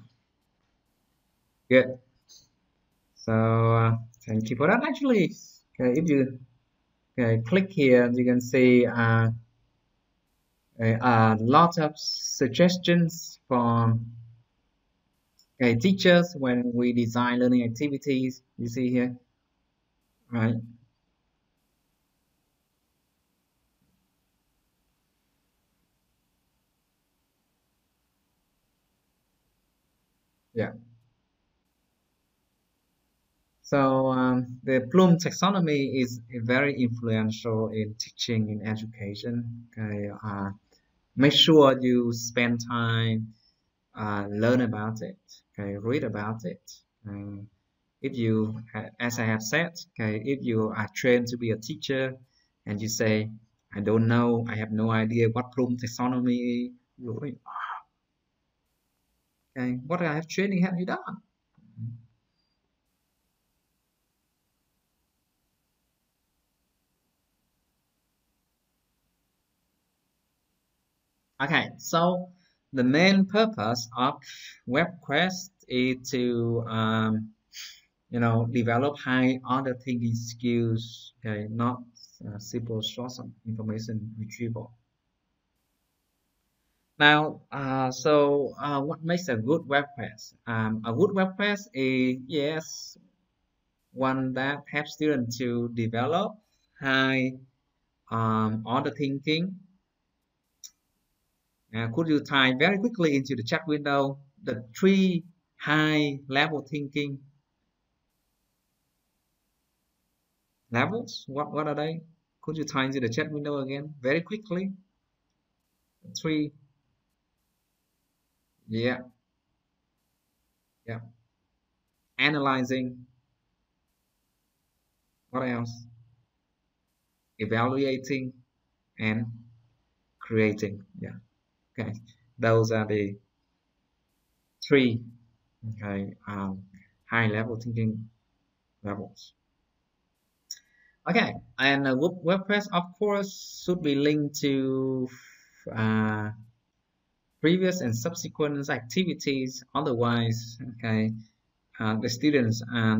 Good. So thank you for that. Actually, okay, if you click here, you can see a lot of suggestions from teachers when we design learning activities. You see here, right? Yeah. So the Bloom taxonomy is very influential in teaching in education. Okay, make sure you spend time learn about it. Okay, read about it. If you, as I have said, okay, if you are trained to be a teacher and you say, I don't know, I have no idea what Bloom taxonomy is, okay, what kind of training have you done? Okay, so the main purpose of WebQuest is to develop high order thinking skills, okay, not simple source of information retrieval. Now, what makes a good web quest? A good web quest is, yes, one that helps students to develop high order thinking. Could you type very quickly into the chat window the 3 high level thinking levels? What are they? Could you type into the chat window again very quickly? 3. Yeah. Analyzing. What else? Evaluating and creating. Yeah. Okay. Those are the 3 high level thinking levels. Okay, and WordPress, of course, should be linked to previous and subsequent activities. Otherwise, okay, the students are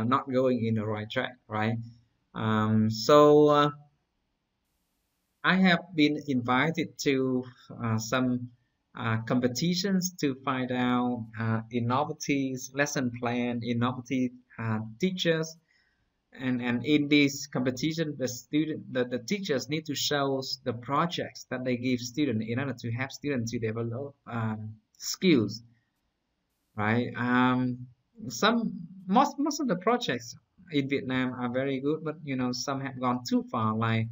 not going in the right track, right? So I have been invited to some competitions to find out innovative lesson plan, innovative teachers. And in this competition, the teachers need to show the projects that they give students in order to help students to develop skills, right? Most of the projects in Vietnam are very good, but some have gone too far. Like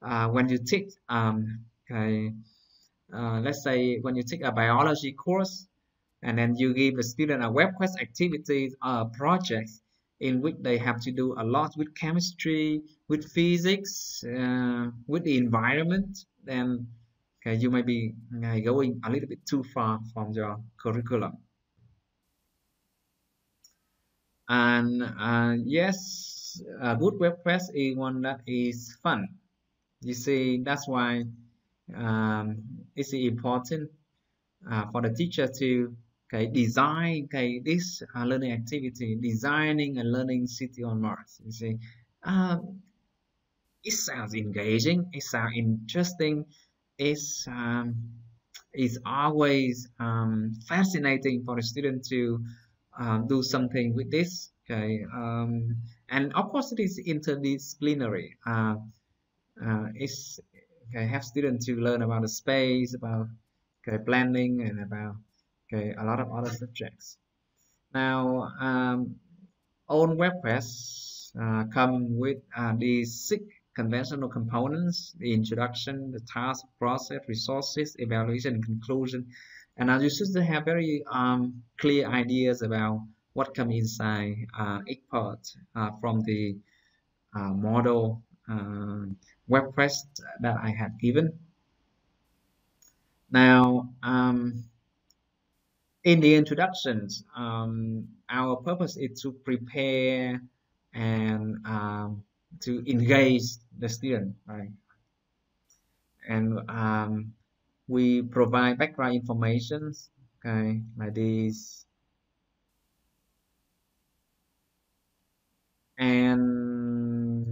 when you take let's say when you take a biology course, and then you give a student a web quest activities projects in which they have to do a lot with chemistry, with physics, with the environment, then you may be going a little bit too far from your curriculum. And yes, a good web quest is one that is fun. You see, that's why it's important for the teacher to design this learning activity, designing a learning city on Mars. You see, it sounds engaging, it sounds interesting, it's always fascinating for the student to do something with this. and of course it is interdisciplinary. It's have students to learn about the space, about planning, and about a lot of other subjects. Now, own web quests come with these 6 conventional components: the introduction, the task, process, resources, evaluation, and conclusion. And now you should have very clear ideas about what comes inside each part from the model web quest that I had given. Now, in the introductions, our purpose is to prepare and to engage the student, right? And we provide background information, okay, like this. And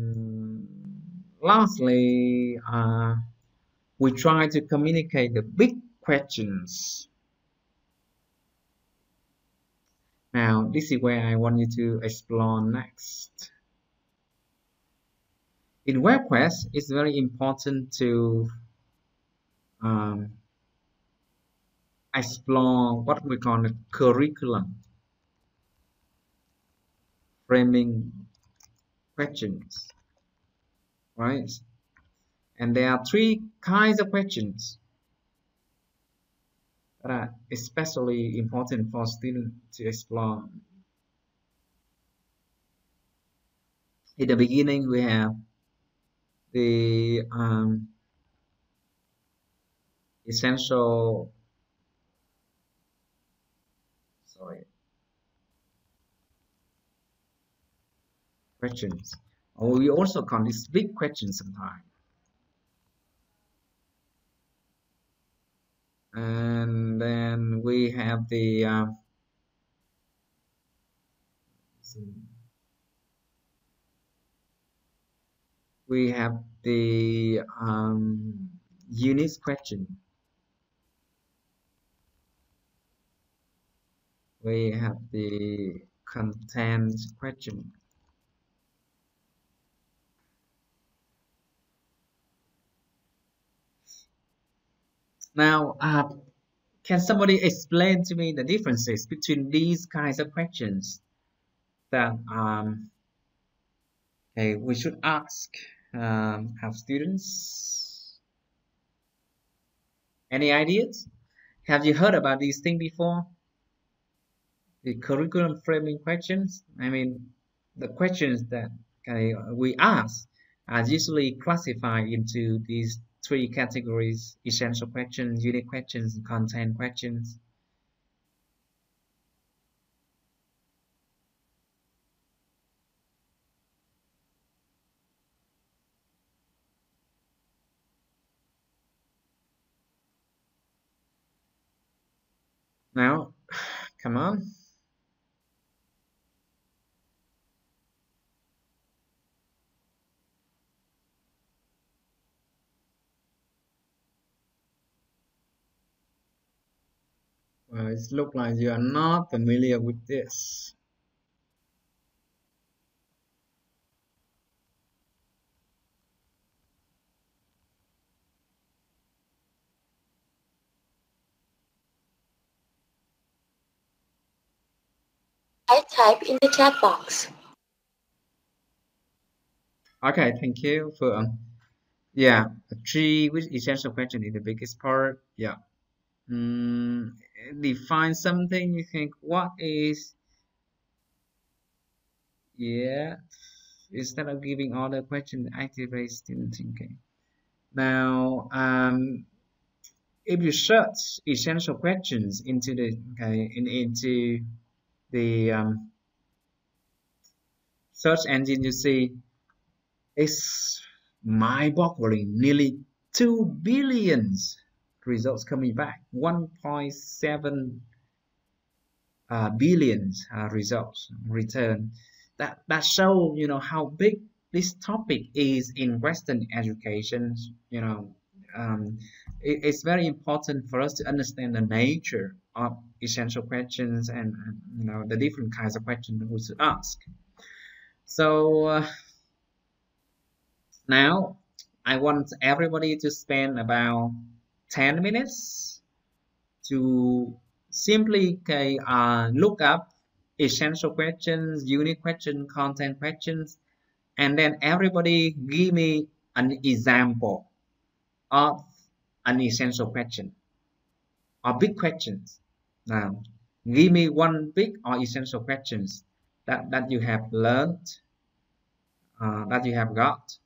lastly, we try to communicate the big questions. Now, this is where I want you to explore next. In web quest, it's very important to explore what we call the curriculum framing questions, right? And there are 3 kinds of questions that are especially important for students to explore. In the beginning, we have the essential questions, or we also call this big questions sometimes. And then we have the unit question. We have the content question. Now, can somebody explain to me the differences between these kinds of questions that we should ask our students? Any ideas? Have you heard about these things before? The curriculum framing questions. I mean, the questions that we ask are usually classified into these 3 categories: essential questions, unit questions, and content questions. Now, come on. Well, it looks like you are not familiar with this. I type in the chat box. Okay, thank you for yeah, 3 which essential question is the biggest part. Yeah. Define something. You think what is, yeah, instead of giving all the questions, activate student thinking. Now, if you search essential questions into the into the search engine, you see it's mind-boggling. Nearly 2 billion results coming back. 1.7 billion results return. That show how big this topic is in Western education. It's very important for us to understand the nature of essential questions and the different kinds of questions we should ask. So now I want everybody to spend about 10 minutes to simply look up essential questions, unit question, content questions, and then everybody give me an example of an essential question or big questions. Now, give me one big or essential questions that you have learned, that you have got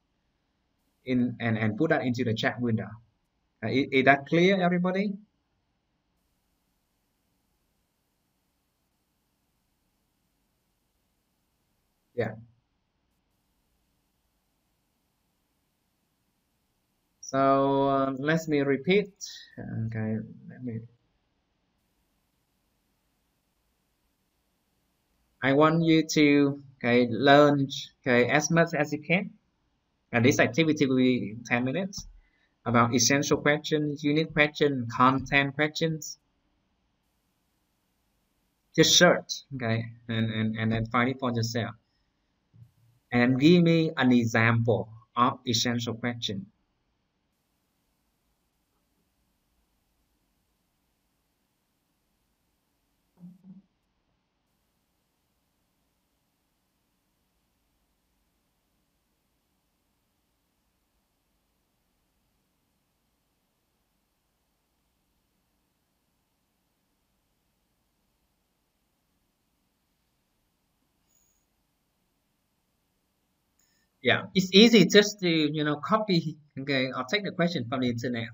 in, and put that into the chat window. Is that clear, everybody? Yeah. So let me repeat. Okay, let me. I want you to learn as much as you can. And this activity will be 10 minutes about essential questions, unit questions, content questions. Just search, and then find it for yourself. And give me an example of essential question. Yeah, it's easy just to copy, or take the question from the internet.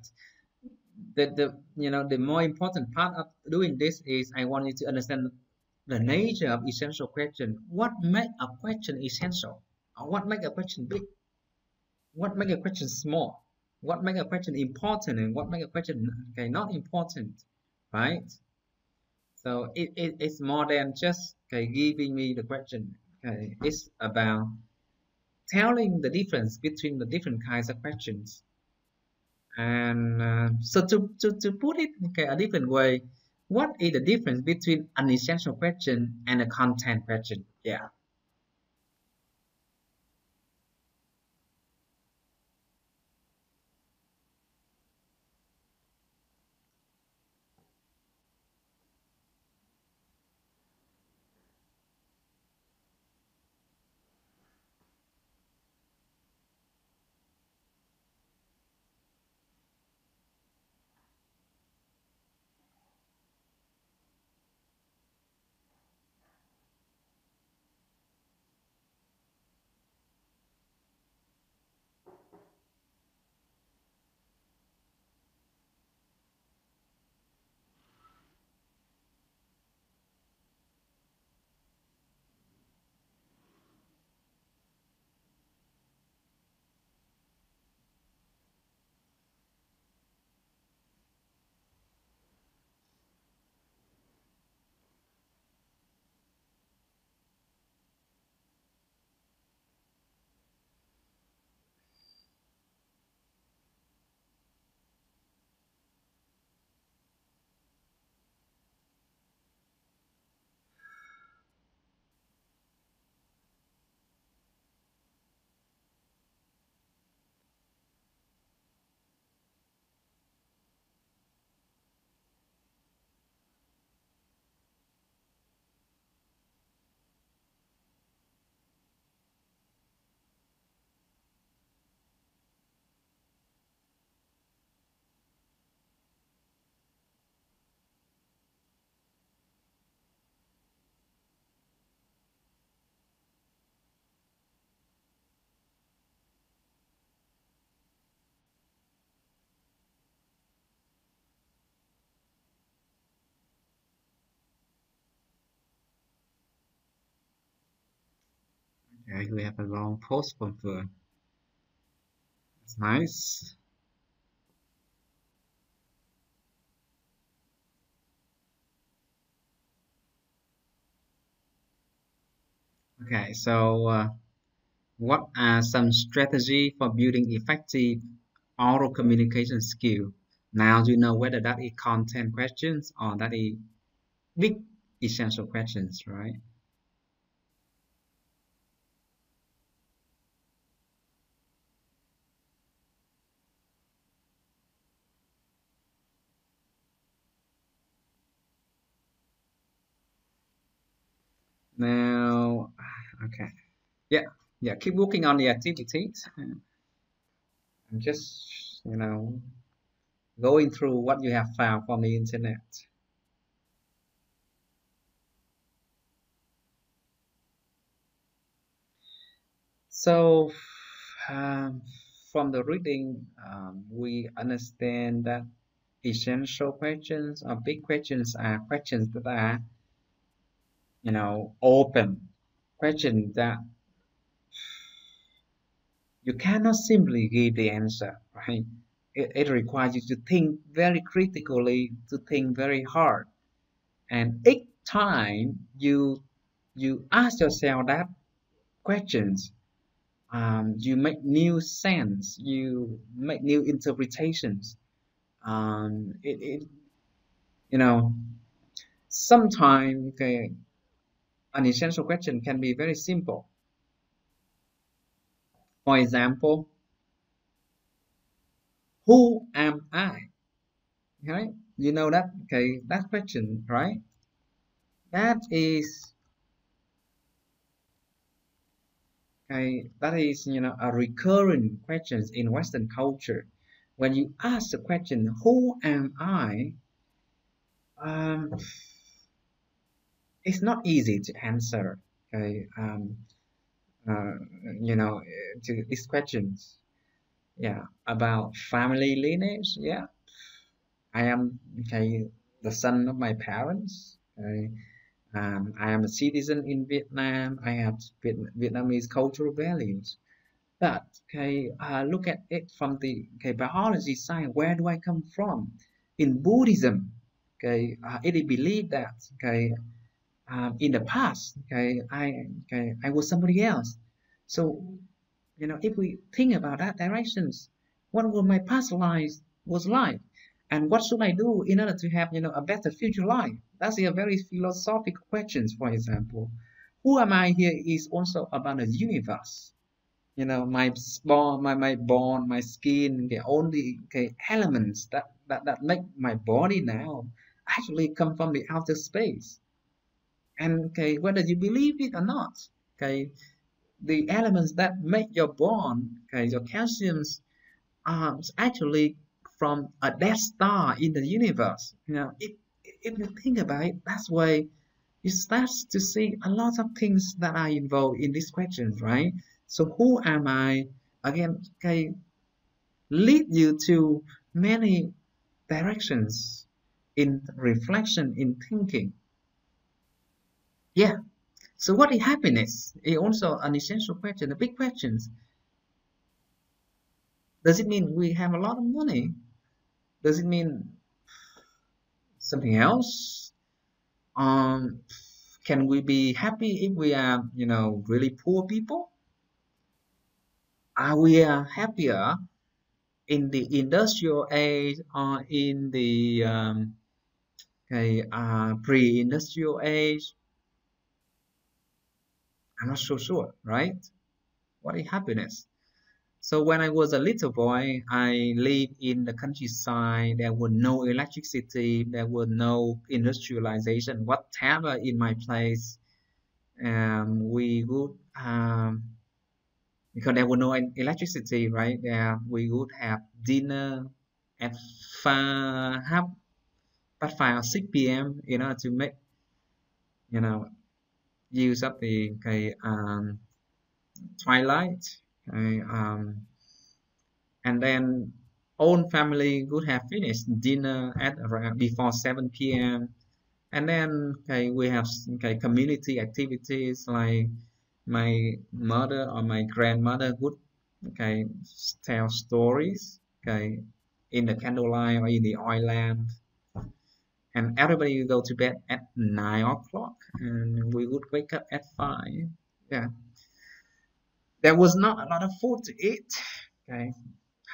The more important part of doing this is I want you to understand the nature of essential question. What make a question essential? Or what make a question big? What make a question small? What make a question important and what make a question not important, right? So it's more than just giving me the question. It's about telling the difference between the different kinds of questions. And so to put it a different way, what is the difference between an essential question and a content question? Yeah. Okay, we have a long pause from Fern. It's nice. Okay, so what are some strategy for building effective oral communication skill? Now you know whether that is content questions or that is big essential questions, right? Now, okay, yeah, keep working on the activities. I'm just, going through what you have found from the internet. So, um, from the reading, we understand that essential questions or big questions are questions that are, open, questions that you cannot simply give the answer, right? It requires you to think very critically, to think very hard, and each time you ask yourself that questions, you make new sense, you make new interpretations. It you know Sometimes, okay, an essential question can be very simple. For example, who am I? Right? You know that, okay, that question, right? That is, okay, a recurring questions in Western culture. When you ask the question, who am I? Um, it's not easy to answer. Okay, uh, to these questions. Yeah, about family lineage. Yeah, I am, okay, the son of my parents. Okay. I am a citizen in Vietnam. I have Vietnamese cultural values. But, okay, look at it from the, okay, biology side. Where do I come from? In Buddhism, okay, it is believed that, okay, in the past, I was somebody else. So, if we think about that directions, what will my past life was like, and what should I do in order to have, a better future life? That's a very philosophical questions. For example, who am I here is also about the universe. My spawn, my bone, my skin, the only, okay, elements that make my body now actually come from the outer space. And, okay, whether you believe it or not, okay, the elements that make your bone, okay, your calciums, are actually from a death star in the universe. If you think about it, that's why you start to see a lot of things that are involved in these questions, right? So who am I? Again, okay, lead you to many directions in reflection, in thinking. Yeah. So what is happiness? Is also an essential question, a big question. Does it mean we have a lot of money? Does it mean something else? Um, can we be happy if we are, really poor people? Are we happier in the industrial age or in the, pre-industrial age? I'm not so sure, right? What is happiness? So when I was a little boy, I lived in the countryside. There was no electricity. There was no industrialization whatever in my place. We would, because there was no electricity, right? There we would have dinner at 5 or 6 p.m. in order to make, you know, use up the, okay, twilight. Okay, and then own family would have finished dinner at around before 7 p.m. And then, okay, we have, okay, community activities like my mother or my grandmother would, okay, tell stories, okay, in the candlelight or in the oil lamp, and everybody would go to bed at 9 o'clock, and we would wake up at 5. Yeah, there was not a lot of food to eat. Okay,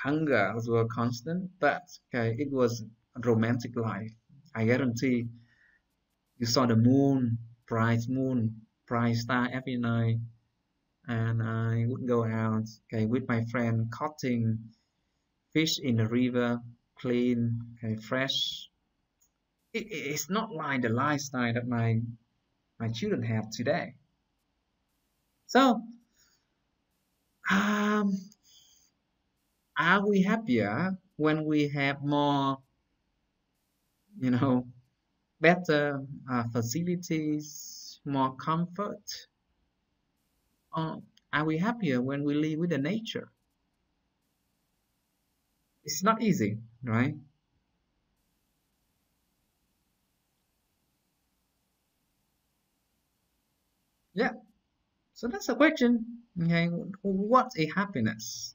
hunger was constant, but, okay, it was a romantic life. I guarantee you saw the moon, bright star every night, and I would go out, okay, with my friend, cutting fish in the river, clean, okay, fresh. It's not like the lifestyle that my my children have today. So, um, are we happier when we have more, you know, better facilities, more comfort? Or are we happier when we live with the nature? It's not easy, right? Yeah. So that's a question. Okay, what's a happiness?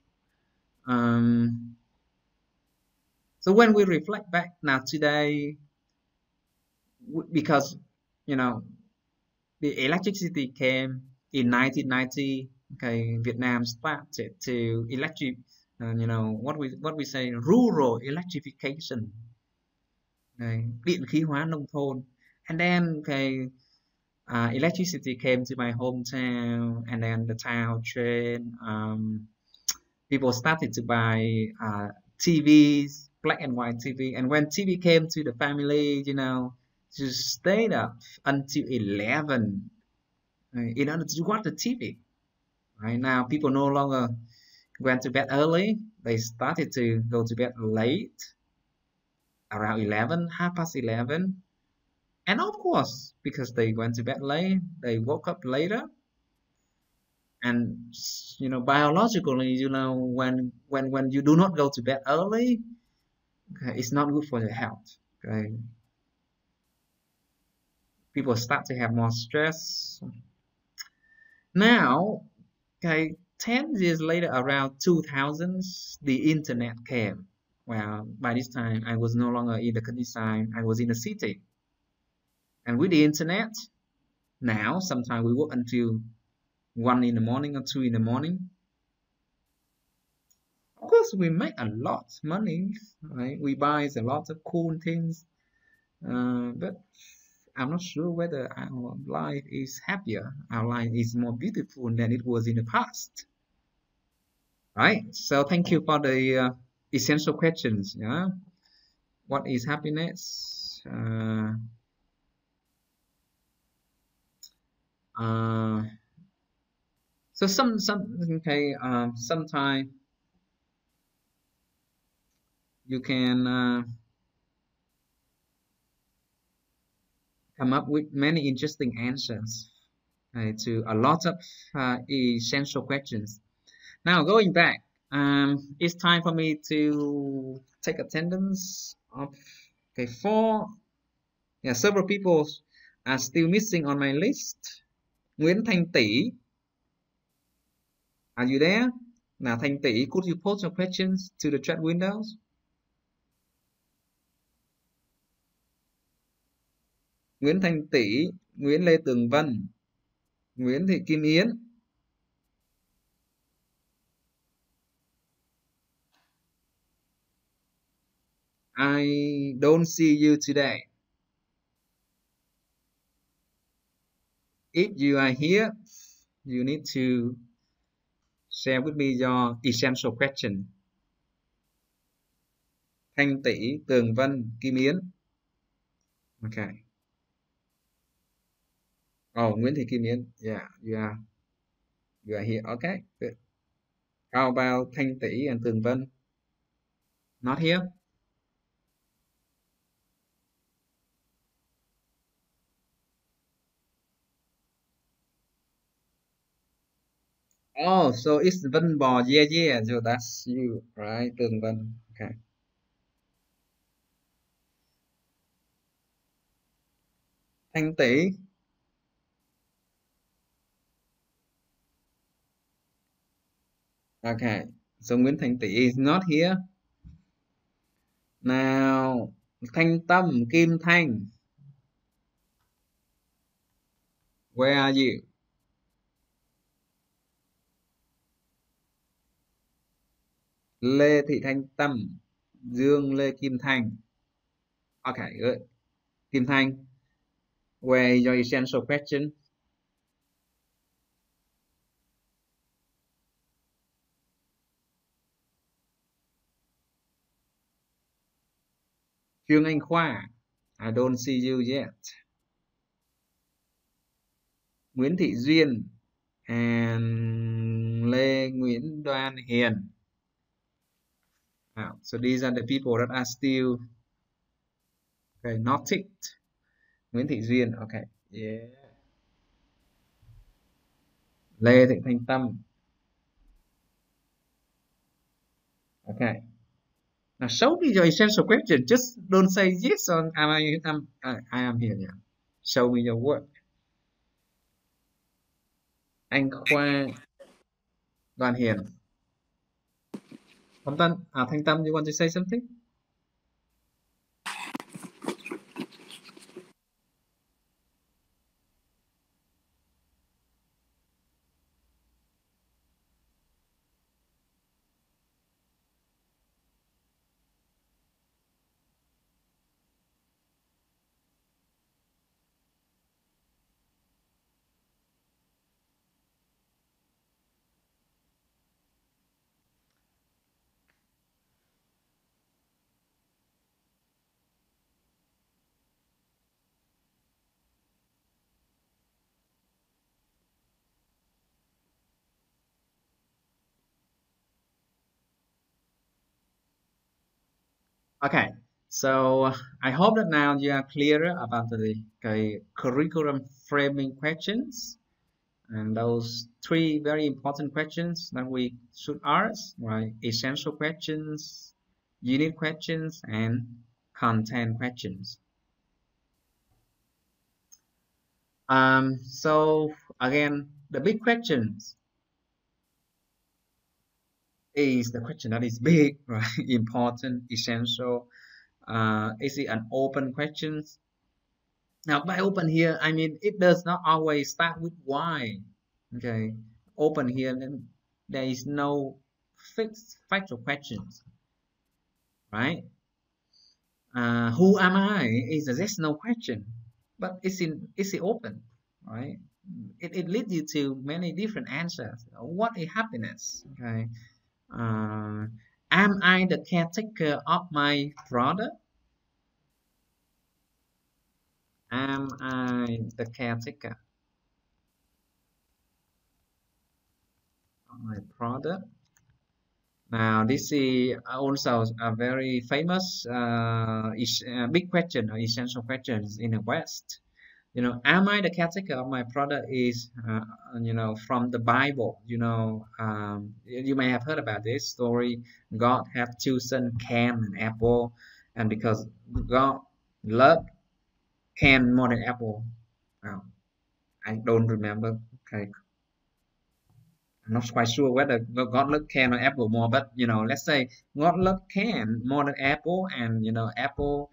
Um, so when we reflect back now today, because you know the electricity came in 1990. Okay, Vietnam started to electric, what we say rural electrification, okay, điện khí hóa nông thôn, and then okay, electricity came to my hometown, and then the town train. People started to buy TVs, black and white TV, and when TV came to the family, just stayed up until 11 in order to watch the TV. Right now, people no longer went to bed early. They started to go to bed late, around 11, half past 11. And of course, because they went to bed late, they woke up later. And biologically, when you do not go to bed early, okay, it's not good for your health. Okay, people start to have more stress. Now, okay, 10 years later, around 2000s, the internet came. Well, by this time, I was no longer in the countryside, I was in the city. And with the internet, now, sometimes we work until 1 in the morning or 2 in the morning. Of course, we make a lot of money, right? We buy a lot of cool things, but I'm not sure whether our life is happier, our life is more beautiful than it was in the past. Right? So thank you for the essential questions. Yeah. What is happiness? So sometime you can come up with many interesting answers to a lot of essential questions. Now going back, it's time for me to take attendance of several people are still missing on my list. Nguyễn Thanh Tỷ, are you there? Now Thanh Tỷ, could you post your questions to the chat windows? Nguyễn Thanh Tỷ, Nguyễn Lê Tường Vân, Nguyễn Thị Kim Yến. I don't see you today. If you are here, you need to share with me your essential question. Thanh Tỷ, Tường Vân, Kim Yến. Okay. Oh, Nguyễn Thị Kim Yến. Yeah, you are here. Okay, good. How about Thanh Tỷ and Tường Vân? Not here? Oh, so it's Vân Bò. Yeah. So that's you, right? Tường Vân. Okay. Thanh Tỷ. Okay. So Nguyễn Thanh Tỷ is not here. Now, Thanh Tâm, Kim Thanh. Where are you? Lê Thị Thanh Tâm, Dương Lê Kim Thanh. Okay, good. Kim Thanh, where is your essential question? Trương Anh Khoa, I don't see you yet. Nguyễn Thị Duyên and Lê Nguyễn Đoan Hiền. So these are the people that are still not ticked. Nguyễn Thị Duyên, okay, yeah. Lê Thị Thanh Tâm. Okay. Now show me your essential question. Just don't say yes or I am here. Yeah. Show me your work. Anh Khoa Đoàn Hiền. Thanh Tâm, you want to say something? Okay, so I hope that now you are clearer about the curriculum framing questions and those 3 very important questions that we should ask, right? Essential questions, unit questions, and content questions. So again, the big questions is the question that is big, right? Important, essential. Is it an open question? Now, by open here, I mean it does not always start with why. Okay, open here, then there is no fixed factual questions, right? Who am I is a yes no question, but it's open, right? It leads you to many different answers. What is happiness? Okay. Am I the caretaker of my product? Am I the caretaker of my product? Now, this is also a very famous big question or essential questions in the West. You know, am I the caretaker of my product is, you know, from the Bible. You know, you may have heard about this story. God had chosen Cain and Abel, and because God loved Cain more than Abel, I don't remember. Okay, I'm not quite sure whether God loved Cain or Abel more, but you know, let's say God loved Cain more than Abel, and you know, Abel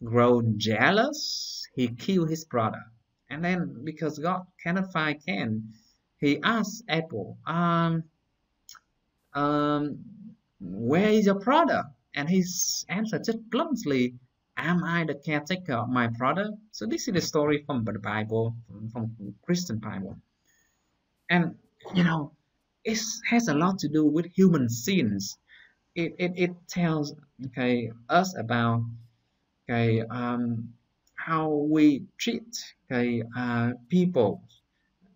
grown jealous, he killed his brother. And then because God cannot find Cain, he asked Abel, where is your brother? And his answer just bluntly, am I the caretaker of my brother? So this is the story from the Bible, from Christian Bible. And you know, it has a lot to do with human sins. It tells us about how we treat people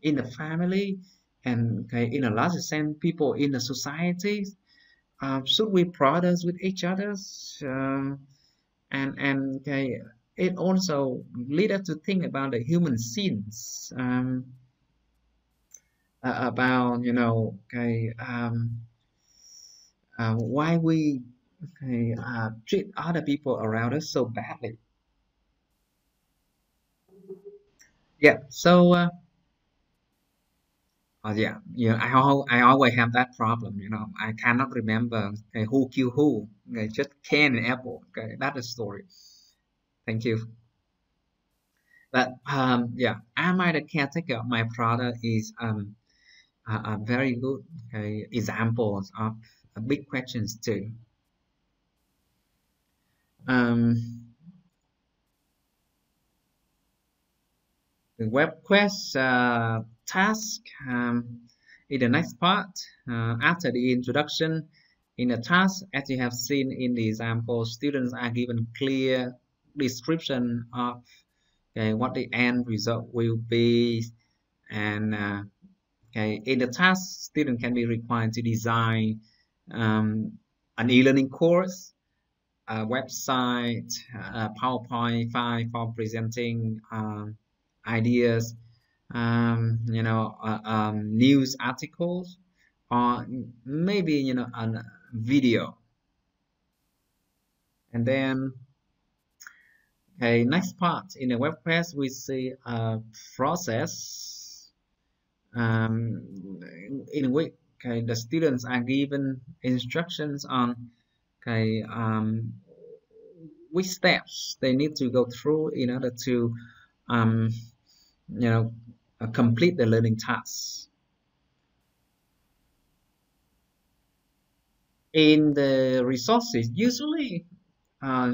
in the family and in a larger sense people in the society. Should we brothers with each other? And it also leads us to think about the human sins, about you know why we treat other people around us so badly. Yeah, so yeah, I always have that problem. You know, I cannot remember who killed who. Just Cain and Apple. Okay, that's the story. Thank you. But yeah, am I the caretaker of my product is a very good examples of big questions too. The web quest task in the next part after the introduction. In the task, as you have seen in the example, students are given clear description of okay, what the end result will be, and okay, in the task, student can be required to design an e-learning course, a website, a PowerPoint file for presenting ideas, news articles, or maybe a video. And then, okay, next part in the web quest, we see a process in which, okay, the students are given instructions on, okay, which steps they need to go through in order to um, complete the learning tasks. In the resources, usually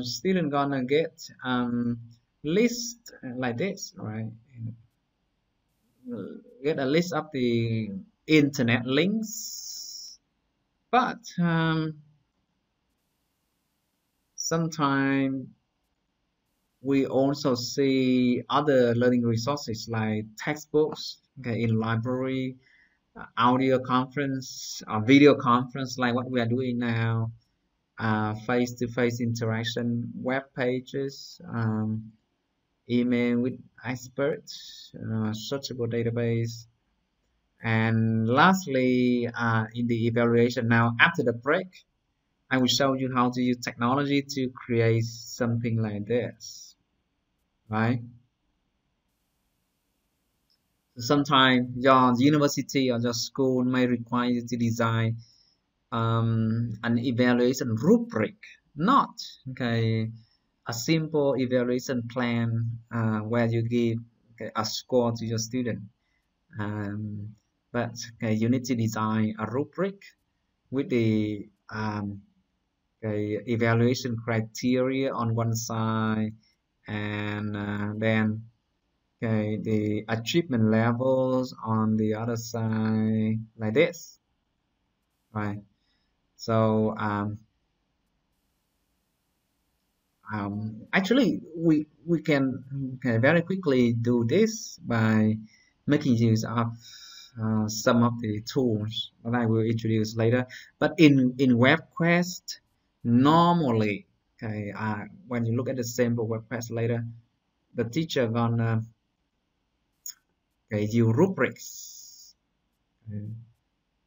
student gonna get list like this, right? Get a list of the internet links, but sometimes we also see other learning resources like textbooks, okay, in library, audio conference, video conference like what we are doing now, face-to-face interaction, web pages, email with experts, searchable database, and lastly, in the evaluation. Now, after the break, I will show you how to use technology to create something like this, right? Sometimes your university or your school may require you to design an evaluation rubric, not okay, a simple evaluation plan where you give a score to your student. But okay, you need to design a rubric with the evaluation criteria on one side, and then okay, the achievement levels on the other side, like this, right? So actually, we can very quickly do this by making use of some of the tools that I will introduce later. But in WebQuest, normally, okay, when you look at the sample WebQuest later, the teacher gonna use rubrics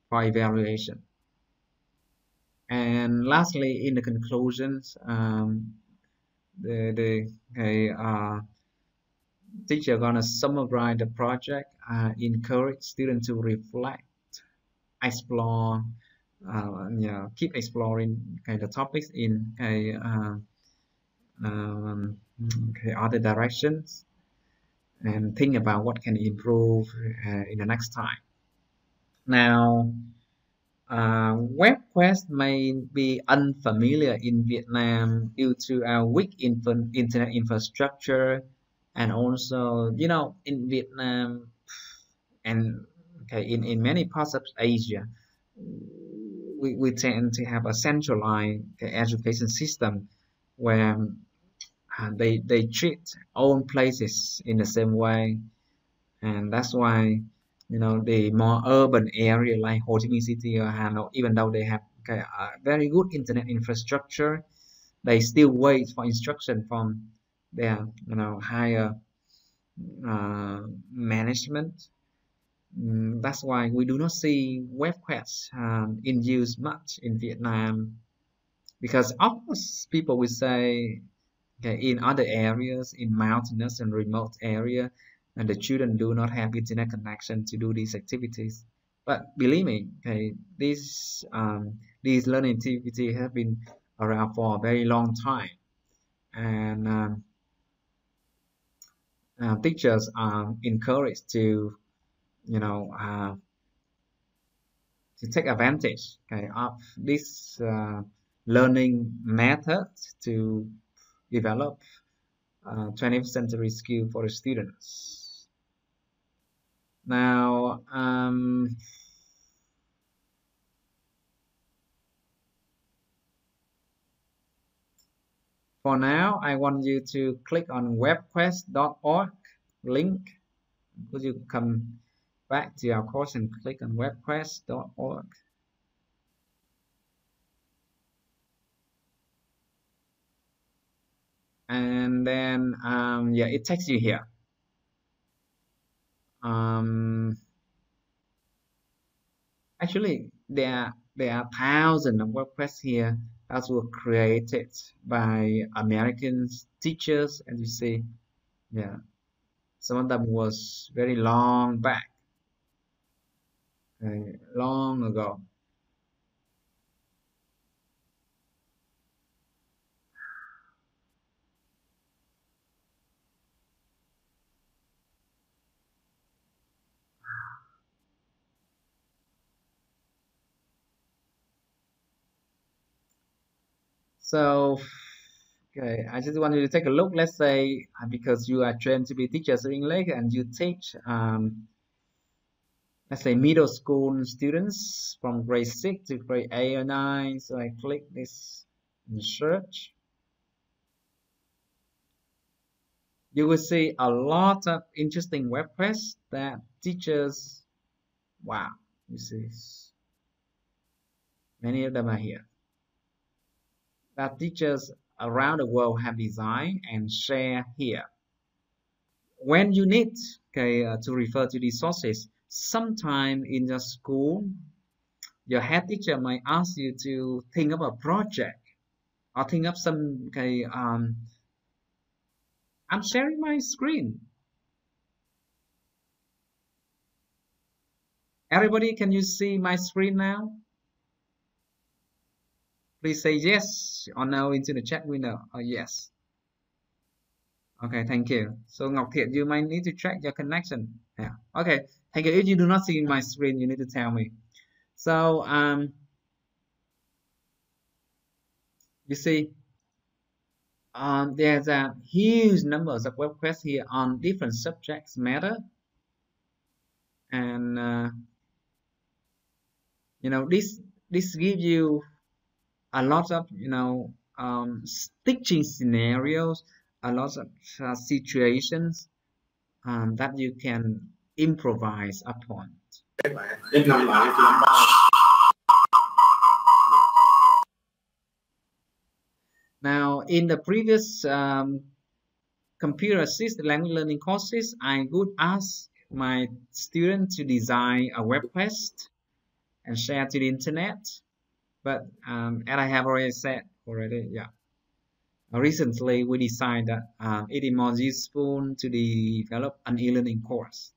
for evaluation. And lastly, in the conclusions, the teacher gonna summarize the project, encourage students to reflect, explore, keep exploring the topics in other directions, and think about what can improve in the next time. Now, WebQuest may be unfamiliar in Vietnam due to our weak internet infrastructure, and also, in Vietnam and in many parts of Asia, we tend to have a centralized education system where they treat all places in the same way, and that's why the more urban area like Ho Chi Minh City or Hanoi, even though they have a very good internet infrastructure, they still wait for instruction from their higher management. That's why we do not see WebQuest in use much in Vietnam, because of course people will say, in other areas, in mountainous and remote area, and the children do not have internet connection to do these activities. But believe me, these learning activities have been around for a very long time, and teachers are encouraged to to take advantage of this learning method to develop 20th century skill for the students. Now, For now, I want you to click on webquest.org link. Would you come back to our course and click on webquest.org? And then, yeah, it takes you here. Actually, there are thousands of WordPress here that were created by American teachers, as you see. Yeah, some of them was very long back, long ago. So, okay, I just want you to take a look. Let's say because you are trained to be teachers of English and you teach, let's say middle school students from grade 6 to grade 8 or 9. So I click this and search. You will see a lot of interesting WordPress that teachers, wow, you see, many of them are here, that teachers around the world have designed and share here. When you need, okay, to refer to these sources, sometime in the school, your head teacher might ask you to think of a project or think of some, okay, I'm sharing my screen. Everybody, can you see my screen now? Please say yes or no into the chat window. Or yes. Okay, thank you. So Ngọc Thiện, you might need to check your connection. Yeah. Okay, thank you. If you do not see my screen, you need to tell me. So you see, there's a huge numbers of web quests here on different subjects matter, and you know, this gives you a lot of, you know, teaching scenarios, a lot of situations that you can improvise upon. Now, in the previous computer assisted language learning courses, I would ask my students to design a web quest and share to the internet. But as I have already said yeah. Recently, we decided that it is more useful to develop an e-learning course.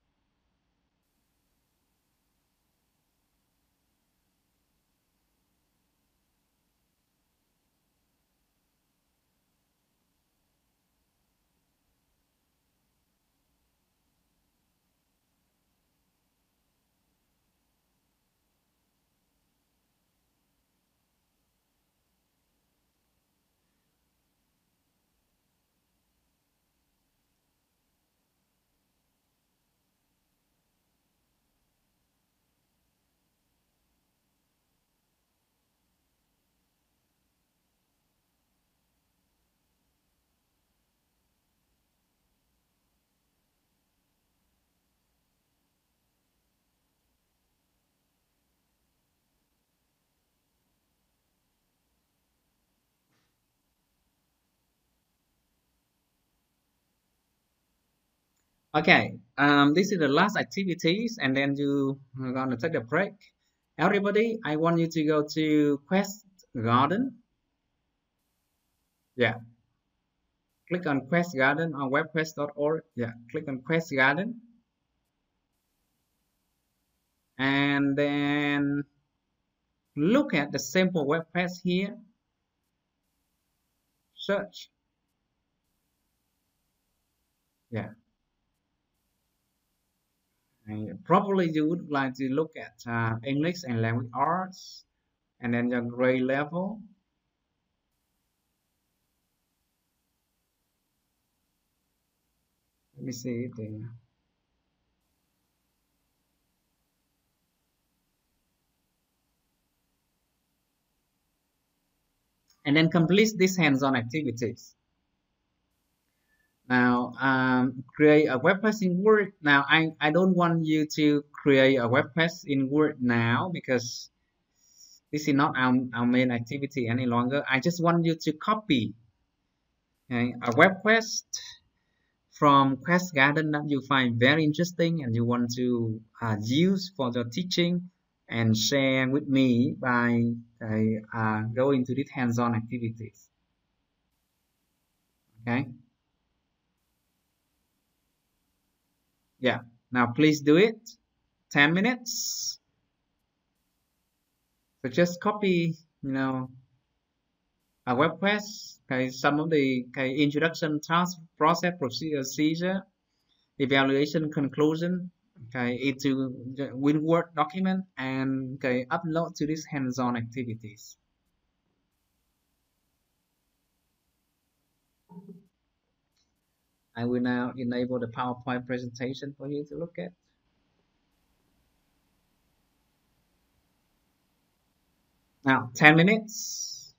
Okay, this is the last activities, and then you are gonna take a break. Everybody, I want you to go to Quest Garden. Yeah. Click on Quest Garden on webquest.org. Yeah, click on Quest Garden. And then look at the sample WordPress here. Search. Yeah. And probably you would like to look at English and language arts, and then your grade level. Let me see the and then complete these hands-on activities. Now, create a web page in Word. Now, I don't want you to create a web page in Word now because this is not our main activity any longer. I just want you to copy, okay, a web quest from Quest Garden that you find very interesting and you want to use for your teaching and share with me by going to these hands-on activities. Okay. Yeah. Now please do it. 10 minutes. So just copy, a web quest, okay, some of the introduction, task, process, procedure, evaluation, conclusion, okay, into the Word document and okay, upload to these hands-on activities. I will now enable the PowerPoint presentation for you to look at. Now, 10 minutes.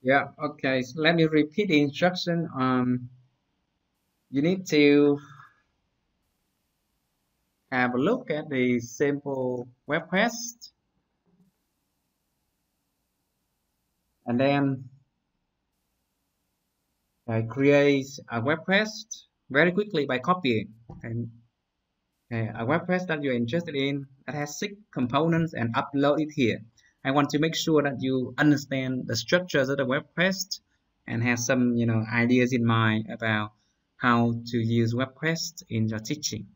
Yeah, okay. So let me repeat the instruction. You need to have a look at the simple web quest, and then create a web quest very quickly by copying. And a web quest that you're interested in that has 6 components and upload it here. I want to make sure that you understand the structures of the web quest and have some, ideas in mind about how to use web quest in your teaching.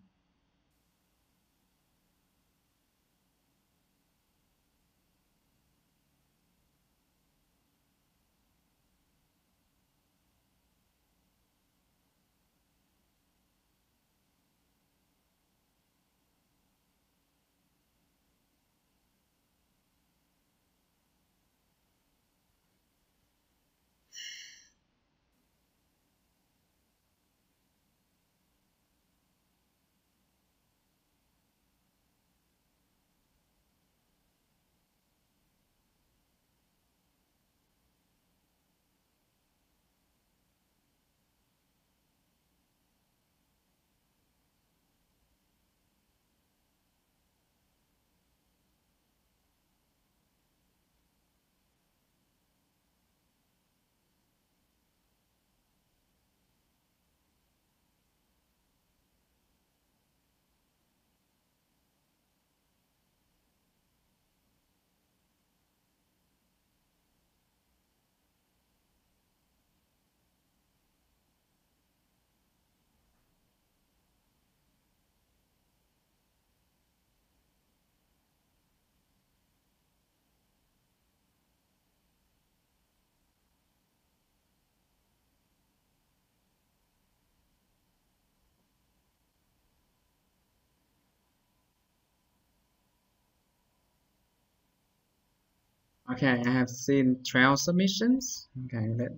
Okay, I have seen 12 submissions. Okay, let's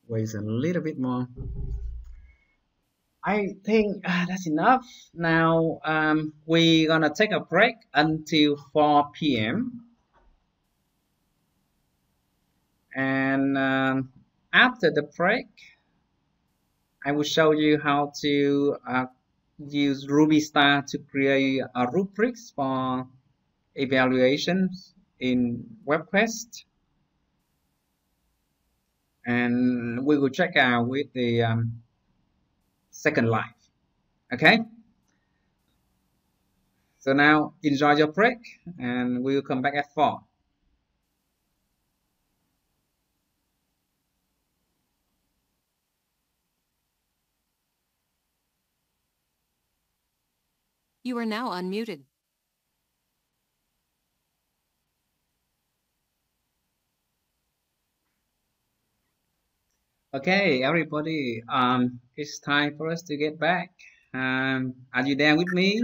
wait a little bit more. I think that's enough. Now we're gonna take a break until 4 p.m. and after the break, I will show you how to use Ruby Star to create a rubrics for evaluations in WebQuest, and we will check out with the second live. Okay, so now enjoy your break, and we will come back at 4. You are now unmuted. Okay, everybody, it's time for us to get back. Are you there with me?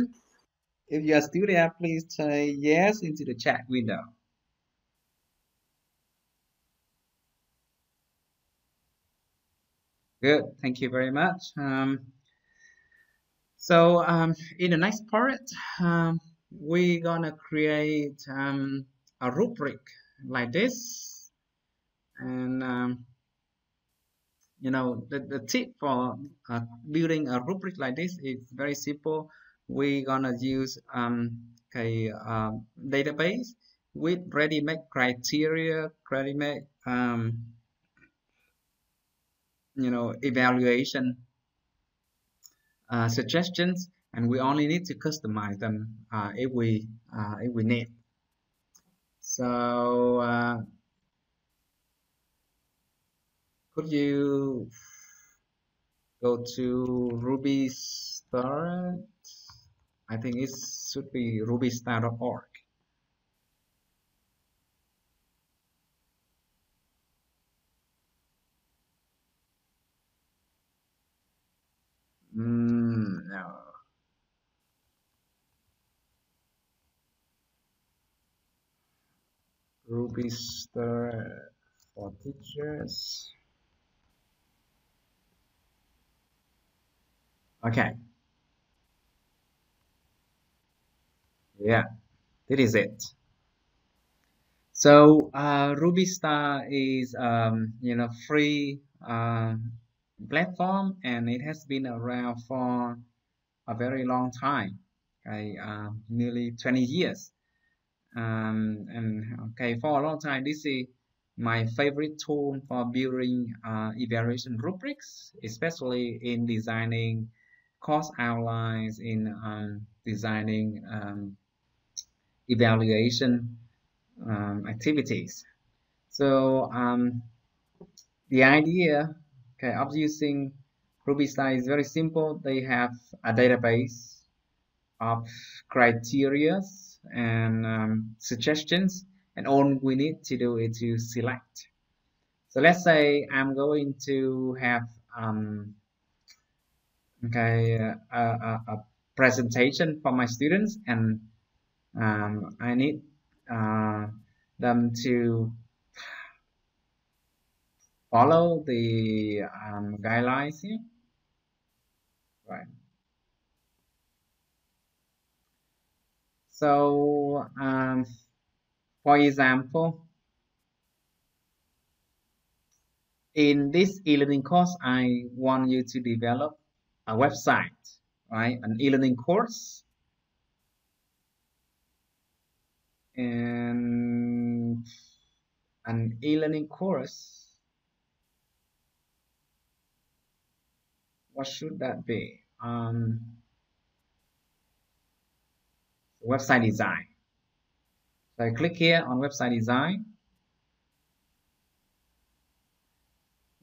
If you are still there, please say yes into the chat window. Good, thank you very much. So in the next part, we're gonna create a rubric like this, and the tip for building a rubric like this is very simple. We're gonna use a database with ready-made criteria, ready-made evaluation suggestions, and we only need to customize them if we need. So could you go to Ruby Star? I think it should be rubystar.org. No. Ruby Star for teachers. Okay. Yeah, this is it. So Ruby Star is free platform, and it has been around for a very long time, okay, nearly 20 years. And okay, for a long time, this is my favorite tool for building evaluation rubrics, especially in designing course outlines, in designing evaluation activities. So the idea, okay, of using Ruby Star is very simple. They have a database of criteria and suggestions, and all we need to do is to select. So let's say I'm going to have a presentation for my students, and I need them to follow the guidelines here, right? So for example, in this e-learning course, I want you to develop a website, right? An e-learning course, and an e-learning course. What should that be? Website design. So I click here on website design.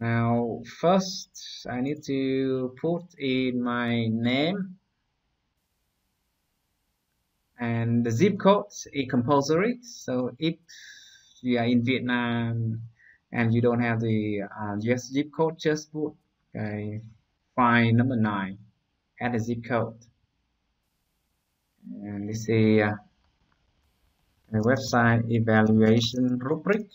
Now, first, I need to put in my name, and the zip code is compulsory. So if you are in Vietnam and you don't have the US zip code, just put file number 9 at the zip code. And this is a website evaluation rubric.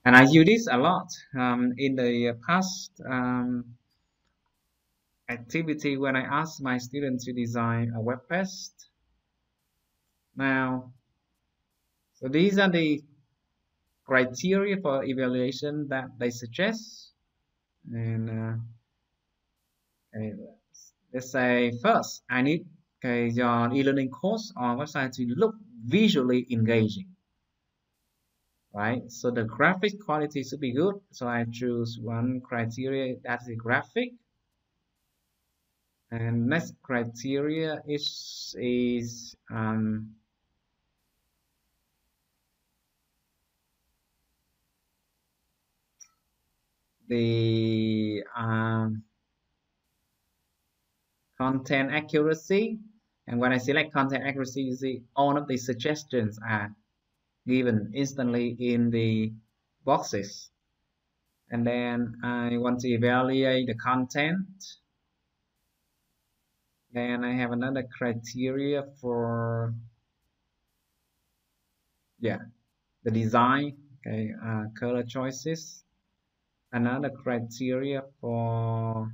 And I use this a lot in the past activity when I asked my students to design a web page. Now, so these are the criteria for evaluation that they suggest. And let's say first, I need your e-learning course or website to look visually engaging, right? So the graphic quality should be good. So I choose one criteria, that's the graphic. And next criteria is the content accuracy. And when I select content accuracy, you see all of the suggestions are given instantly in the boxes. And then I want to evaluate the content. Then I have another criteria for the design, okay, color choices. Another criteria for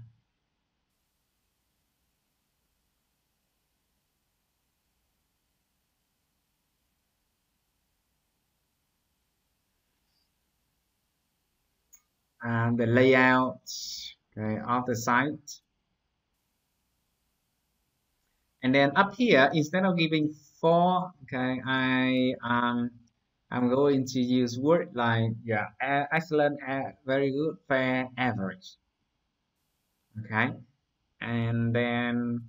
the layout, okay, of the site. And then up here, instead of giving 4, okay, I'm going to use word like excellent, very good, fair, average. Okay, and then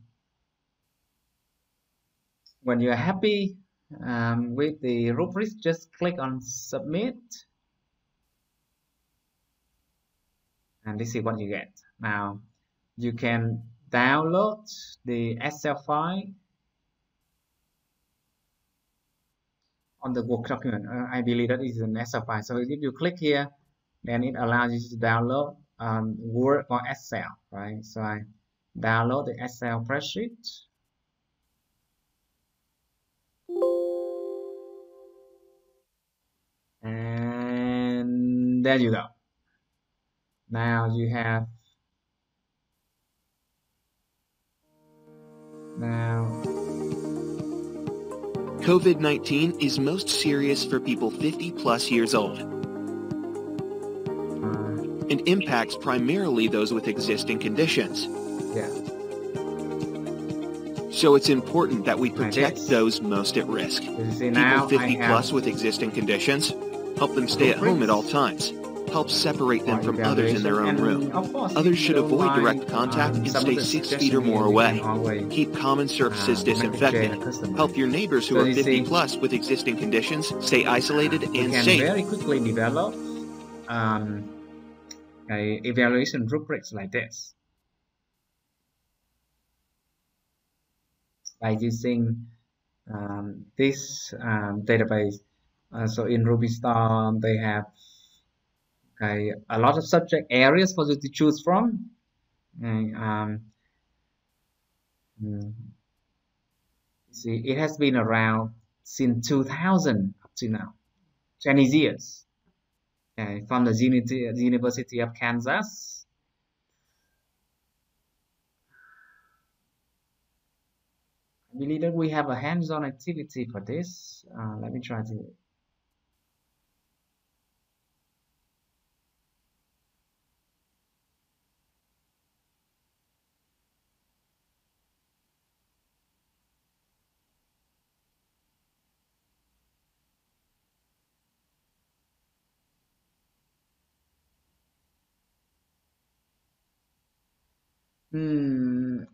when you're happy with the rubrics, just click on submit, and this is what you get. Now you can download the Excel file on the Word document. I believe that is an Excel file. So if you click here, then it allows you to download Word or Excel, right? So I download the Excel spreadsheet. And there you go. Now you have COVID-19 is most serious for people 50 plus years old and impacts primarily those with existing conditions. Yeah. So it's important that we protect this. those most at risk. You see, People now 50 I plus have with existing conditions, help them stay at home at all times. Help separate them from others in their own room. Others should avoid direct contact and stay 6 feet or more away. Keep common surfaces disinfected. Help your neighbors who are 50 plus with existing conditions stay isolated and can safe. very quickly develop a evaluation rubrics like this by using this database. So in Rubystorm, they have a lot of subject areas for you to choose from. See, it has been around since 2000 up to now, 20 years. From the University of Kansas. I believe that we have a hands-on activity for this. Let me try to.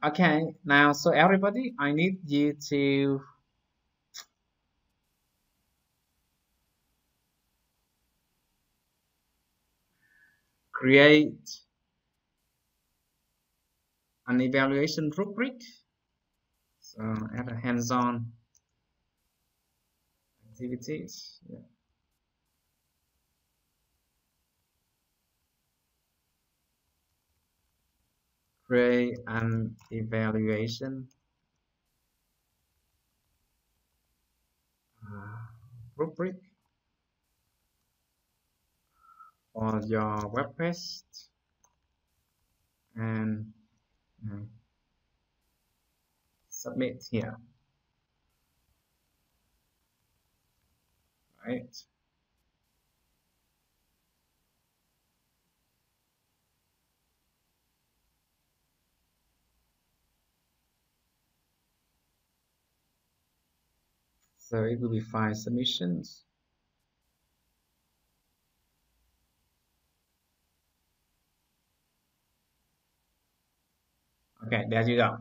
Okay, now, so everybody, I need you to create an evaluation rubric. So add a hands-on activities. Yeah. Create an evaluation rubric for your web page and submit here. Right. So it will be 5 submissions. Okay, there you go.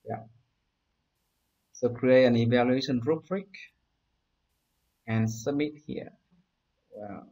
Yeah. So create an evaluation rubric and submit here. Wow.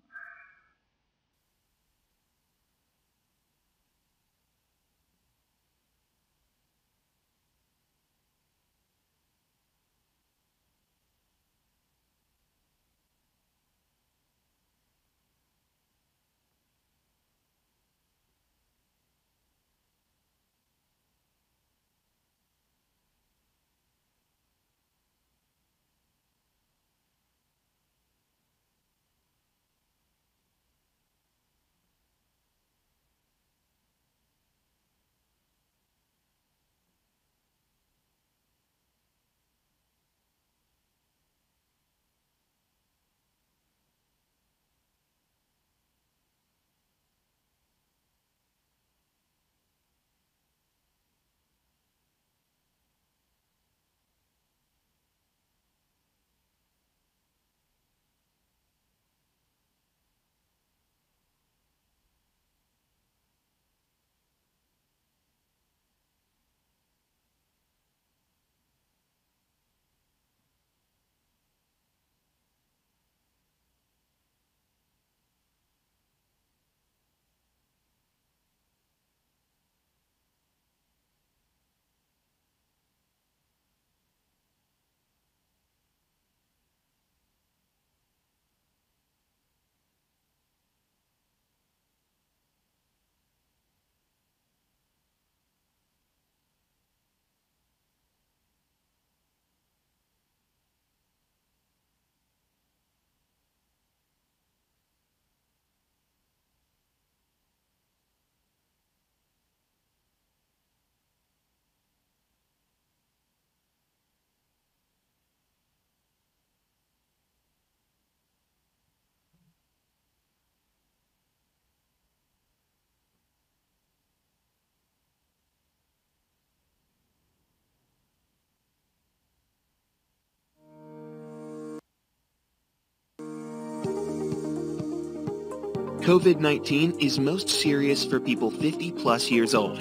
COVID-19 is most serious for people 50 plus years old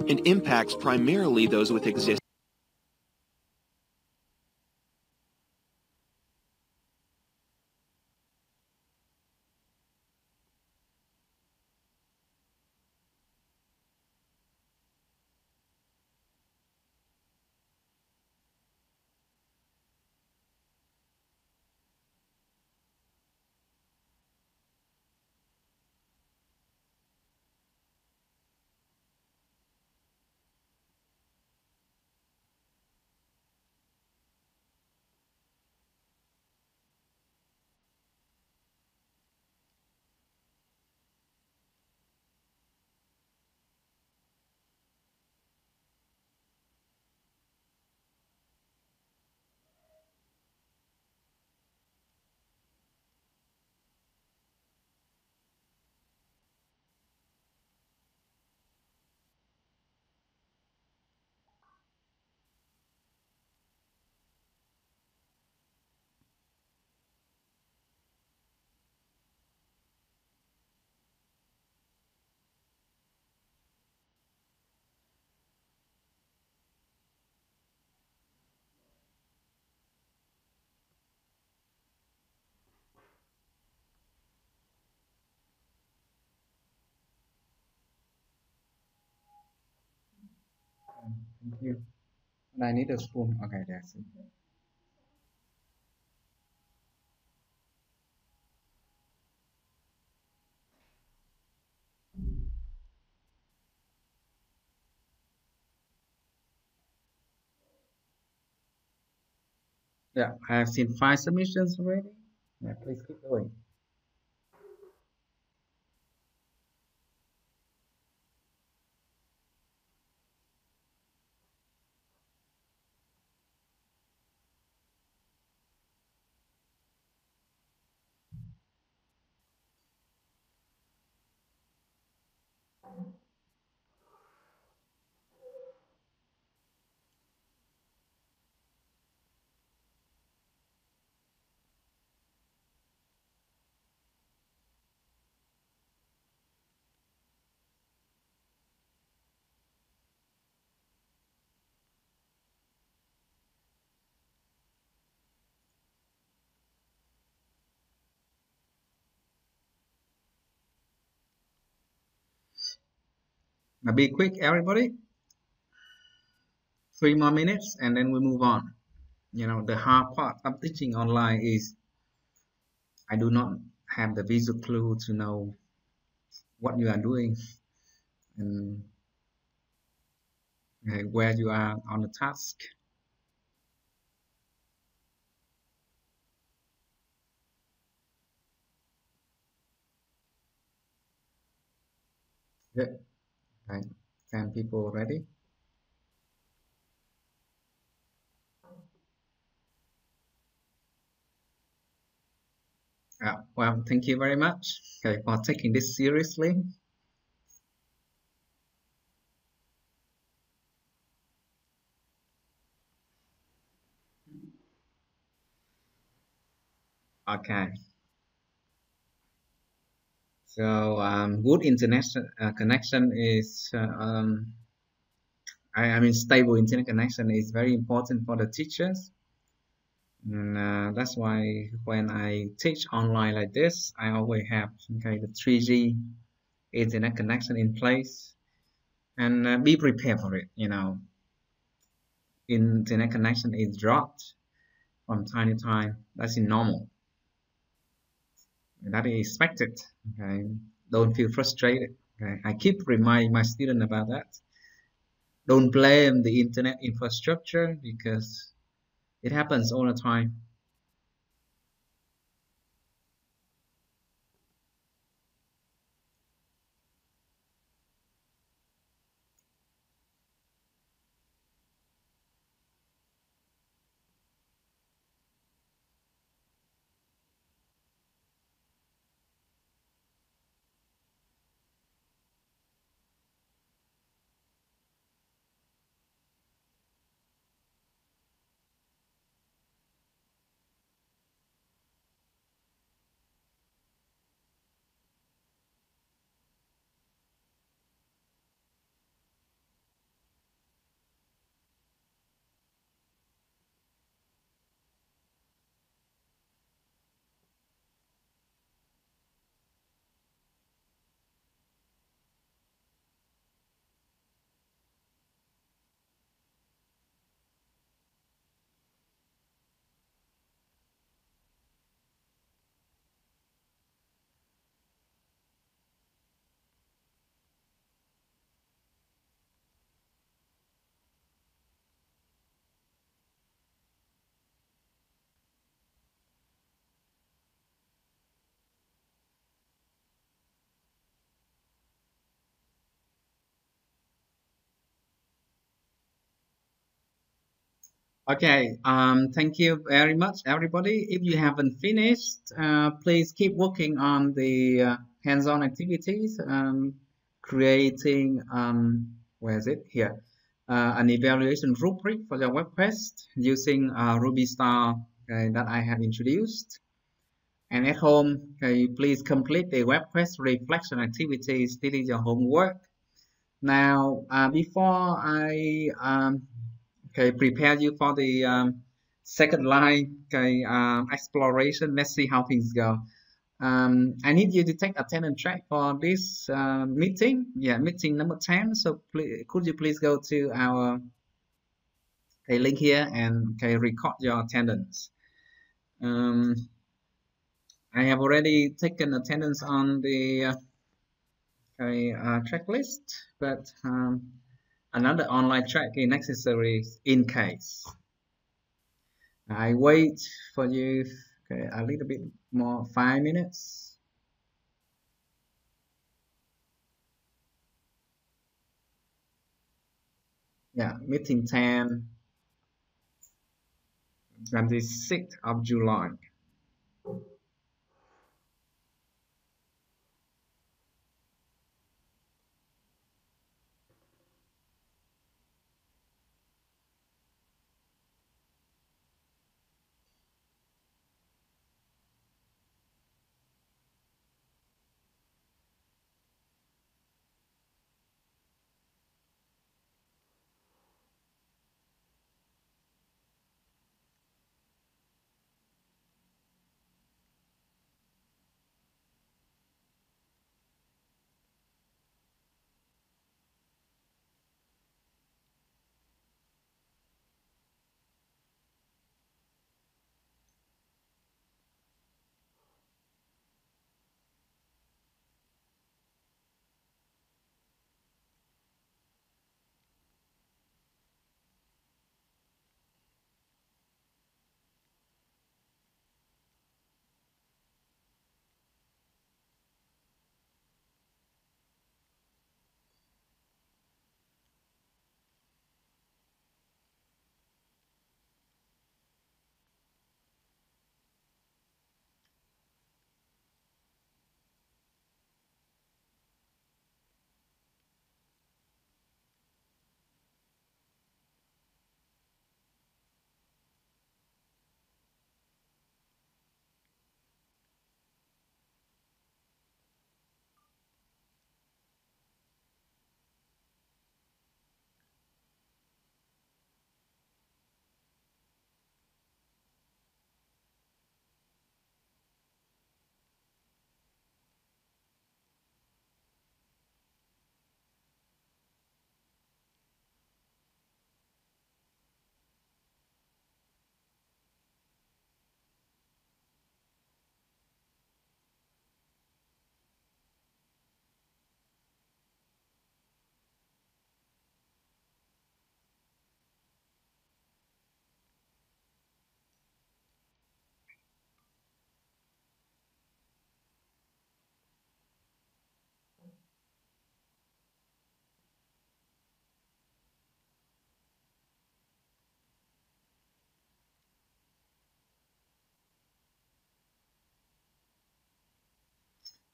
and impacts primarily those with existing. Thank you. I need a spoon. Okay, that's it. Yeah, I have seen 5 submissions already. Yeah, please keep going. Now be quick, everybody. 3 more minutes, and then we move on. You know, the hard part of teaching online is I do not have the visual clue to know what you are doing and where you are on the task. Yeah. Right. 10 people ready? Well, thank you very much for taking this seriously. Okay. So good internet connection is, I mean, stable internet connection is very important for the teachers. And that's why when I teach online like this, I always have the 3G internet connection in place and be prepared for it. You know, internet connection is dropped from time to time. That's normal. That is expected. Okay, don't feel frustrated. Okay, I keep reminding my student about that. Don't blame the internet infrastructure because it happens all the time. Okay, thank you very much, everybody. If you haven't finished, please keep working on the hands-on activities, creating, where is it? Here, an evaluation rubric for your web quest using Ruby Star that I have introduced. And at home, okay, please complete the web quest reflection activities. This is your homework. Now, before I okay, prepare you for the second line okay, exploration. Let's see how things go. I need you to take attendance track for this meeting. Yeah, meeting number 10. So please, could you please go to our okay, link here and okay, record your attendance. Um, I have already taken attendance on the okay, track list, but another online track is necessary in case. I wait for you okay, a little bit more, 5 minutes. Yeah, meeting 10, 26th of July.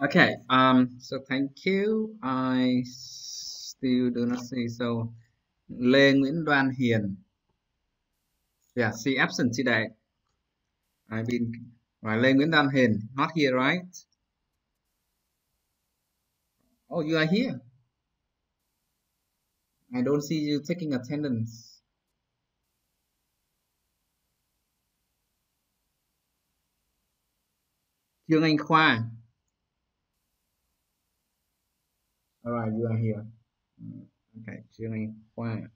Okay, so thank you. I still do not see. So Lê Nguyễn Đoan Hiền. Yeah, she absent today. I've been right, Lê Nguyễn Đoan Hiền, not here, right? Oh, you are here. I don't see you taking attendance. Trương Anh Khoa. All right, you are here. Okay, Trương Anh Khoa.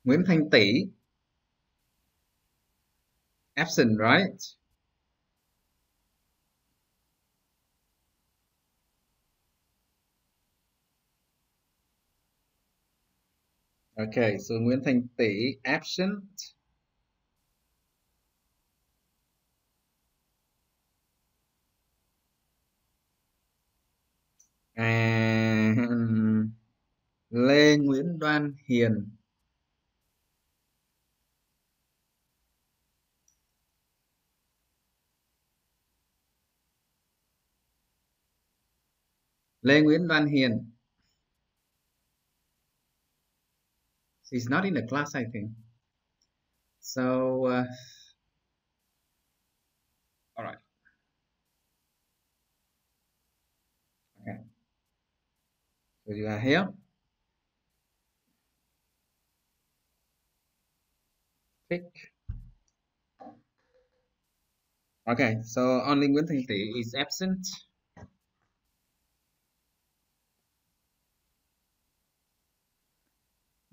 Nguyễn Thanh Tỷ. Absent, right? Okay, so Nguyễn Thanh Tỷ absent. Lê Nguyễn Đoan Hiền. Lê Nguyễn Đoan Hiền. She's not in the class, I think. So, all right. Okay. So you are here. Click. Okay. So only Nguyễn Thành Tỷ is absent.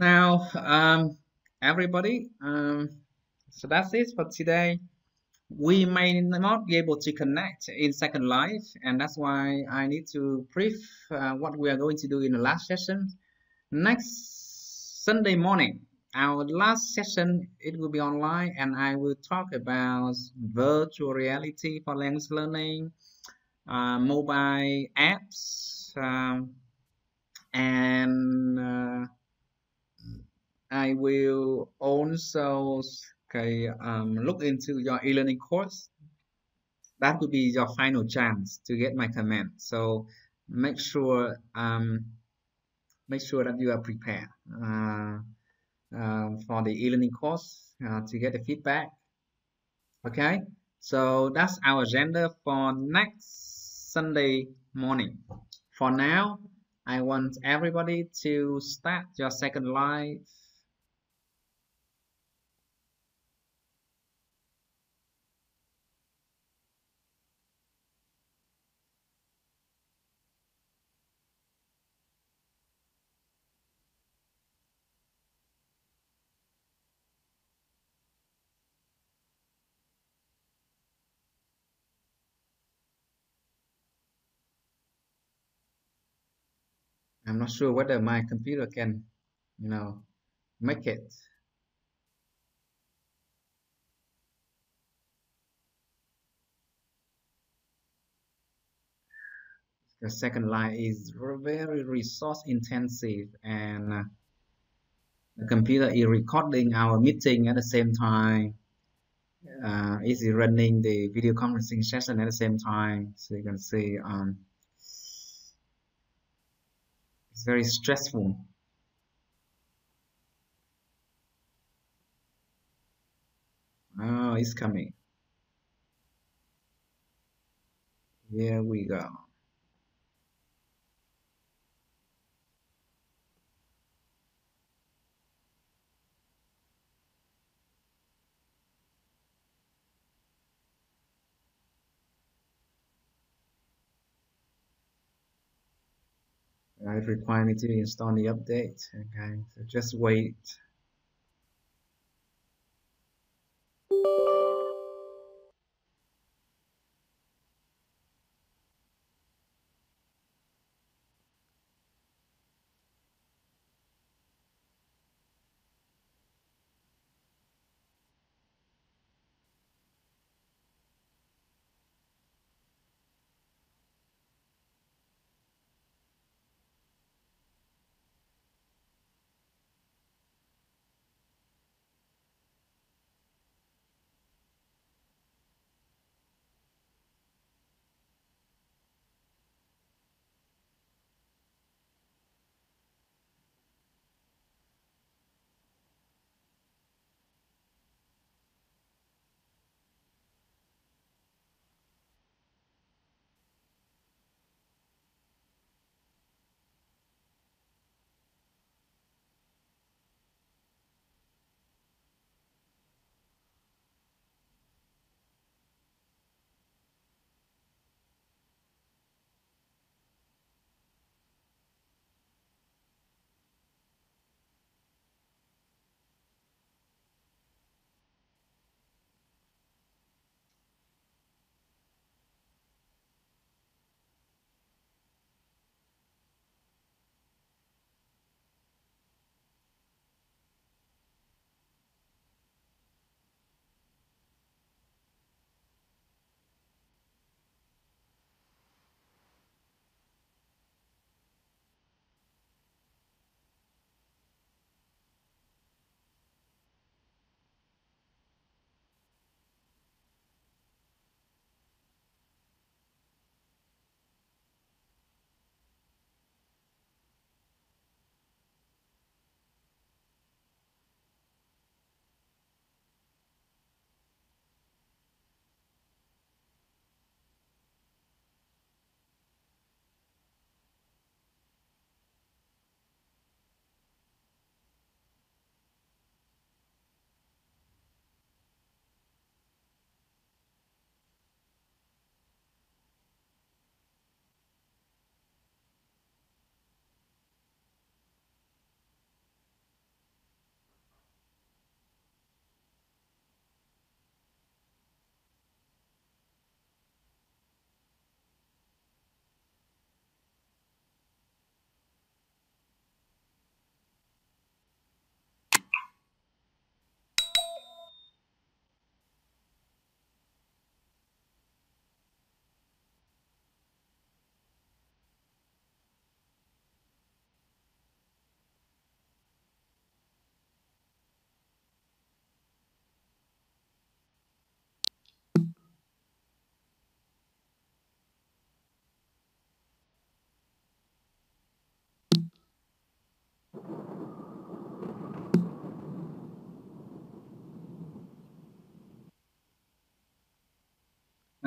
Now, everybody. So that's it for today. We may not be able to connect in Second Life, and that's why I need to brief what we are going to do in the last session. Next Sunday morning, our last session, it will be online, and I will talk about virtual reality for language learning, mobile apps, and I will also look into your e-learning course. That will be your final chance to get my comment. So make sure that you are prepared for the e-learning course to get the feedback. Okay, so that's our agenda for next Sunday morning. For now, I want everybody to start your Second Life. I'm not sure whether my computer can, make it. The Second Life is very resource intensive, and the computer is recording our meeting at the same time. Is running the video conferencing session at the same time. So you can see it's very stressful. Oh, it's coming. Here we go. It requires me to install the update. Okay, so just wait.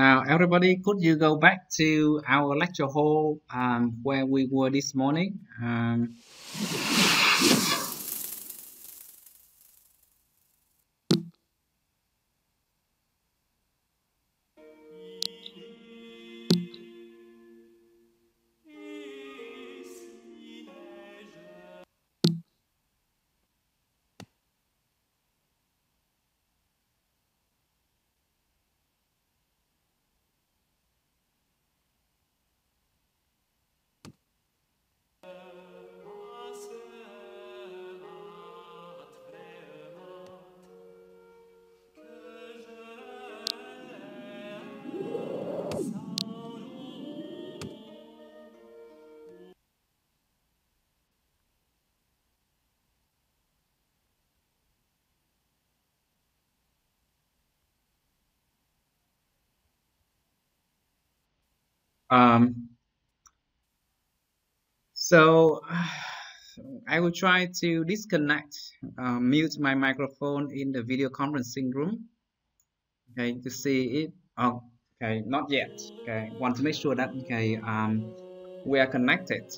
Now, everybody, could you go back to our lecture hall where we were this morning? So I will try to disconnect, mute my microphone in the video conferencing room. Okay, to see it. Oh, okay, not yet. Okay, want to make sure that we are connected.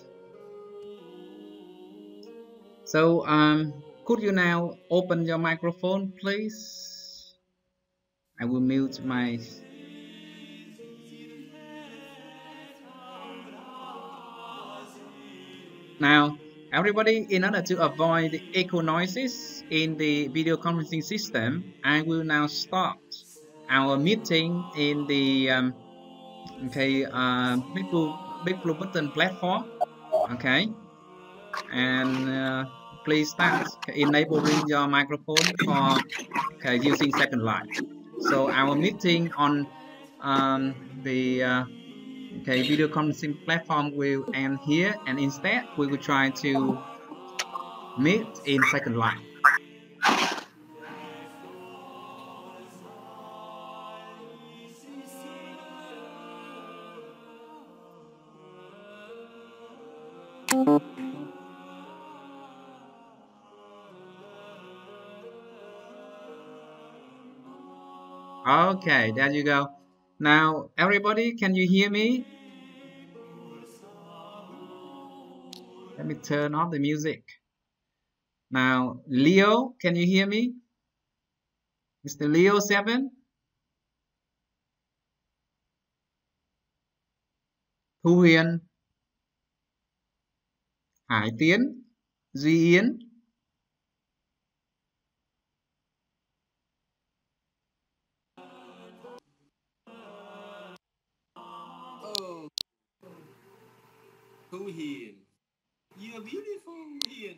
So could you now open your microphone, please? I will mute my. Now, everybody, in order to avoid the echo noises in the video conferencing system, I will now start our meeting in the big blue button platform. Okay, and please start enabling your microphone for using Second Life. So our meeting on the video conferencing platform will end here, and instead we will try to meet in Second Life. Okay, there you go. Now, everybody, can you hear me? Let me turn off the music. Now, Leo, can you hear me? Mr. Leo 7? Thu Huyền, Hải Tiến, Duy Yến. Oh, Thu Hiền, you're beautiful, Hiền.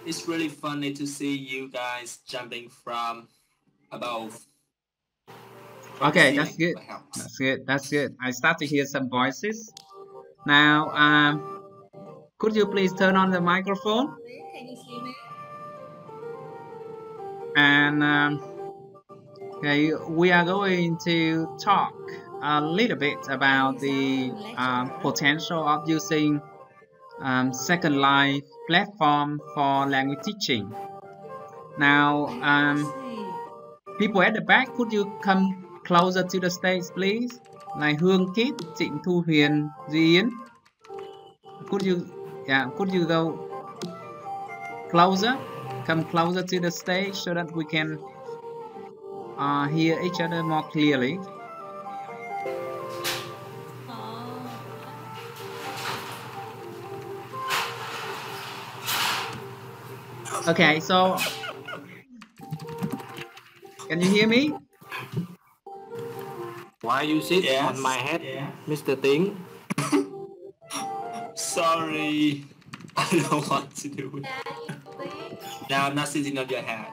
It's really funny to see you guys jumping from above. Okay, that's good. That's good. That's good. I start to hear some voices. Now, could you please turn on the microphone? And okay, we are going to talk a little bit about the potential of using Second Life platform for language teaching. Now, people at the back, could you come closer to the stage, please? Like Hương Kít, Trịnh Thu Huyền, Duy Yến. Could you go closer? Come closer to the stage so that we can hear each other more clearly. Okay, so can you hear me? Why you sit on my head, Mr. Ting? Sorry, I don't want to do it. Now I'm not sitting on your head.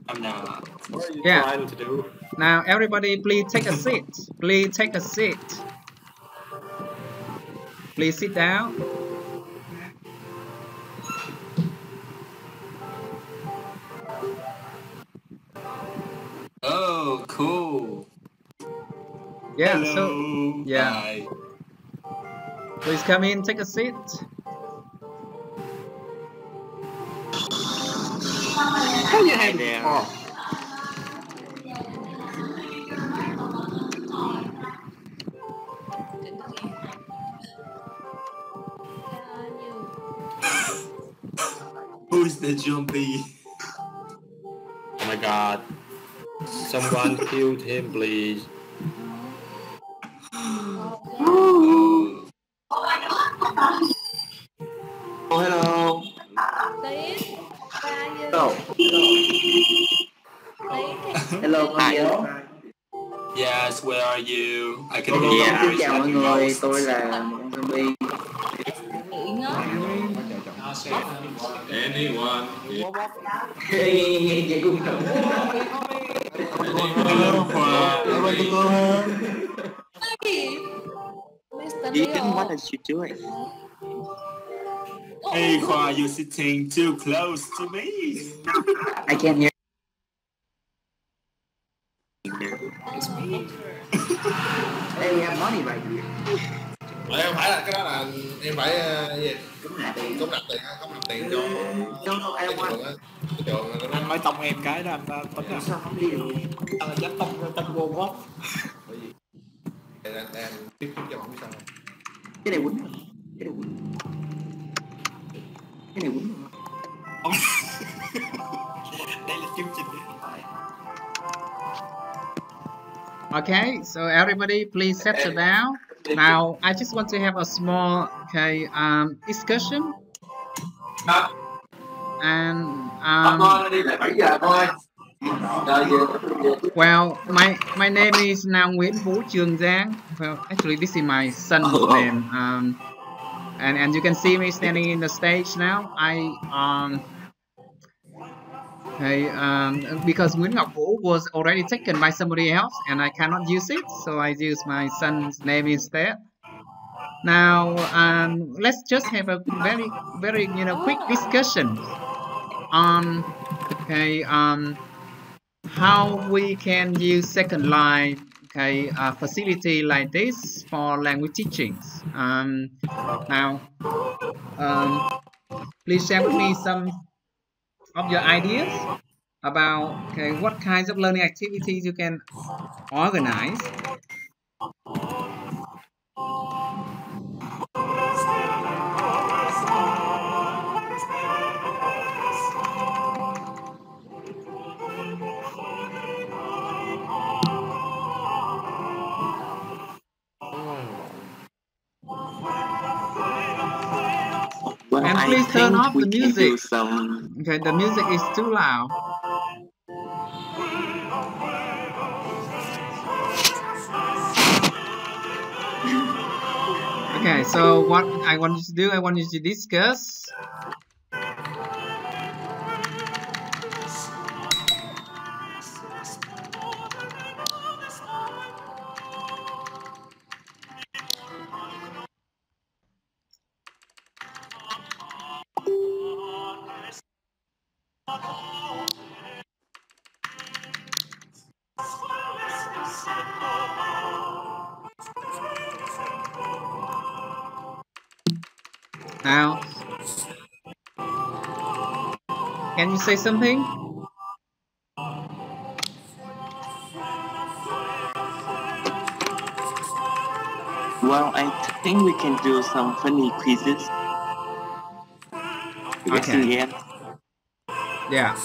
I'm not. What are you trying to do? Now, everybody, please take a seat. Please take a seat. Please sit down. Oh, cool. Yeah. Hello. So yeah. Bye. Please come in, take a seat. How you had it before? Who's the zombie? Oh my god. Someone killed him, please. Oh, hello. Hello. Hello, con nhớ. Yes, where are you? I can Hello, hear yeah, your voice chào mọi like người, most. tôi là một con zombie. Anyone? Vậy cũng được. Hello, Khoa. Ethan, what are you doing? Hey, Khoa, you're sitting too close to me. I can't hear. Hey, we have money right here. Em phải là cái đó là em phải gì? Cúng nạp tiền không nạp tiền cho ai cái trường Anh mới tông em cái đó anh tính là sao không đi được? anh là dám tông vô quá. Em tiếp cho không biết sao. Cái này quýnh. Cái này quýnh. Đây là chương trình. Okay, so everybody please settle down. Now I just want to have a small discussion. And well, my name is now Nguyễn Vũ Trường Giang. Well, actually this is my son's name. And you can see me standing in the stage now. Because Nguyễn Ngọc Vũ was already taken by somebody else and I cannot use it, so I use my son's name instead. Now let's just have a very quick discussion on how we can use Second Life facility like this for language teachings. Now please share with me some of your ideas about what kinds of learning activities you can organize. Well, and please turn off the music. Okay, the music is too loud. Okay, so what I want you to do, I want you to discuss now. Can you say something? Well, I think we can do some funny quizzes. Okay. Again. Yeah.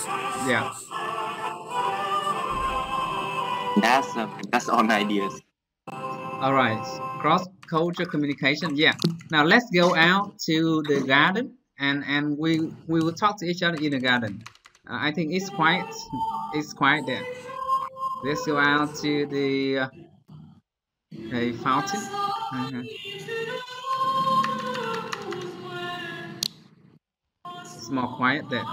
That's all my ideas. All right. Cross-cultural communication. Yeah. Now let's go out to the garden and we will talk to each other in the garden. I think it's quiet there. Let's go out to the fountain. It's more quiet there.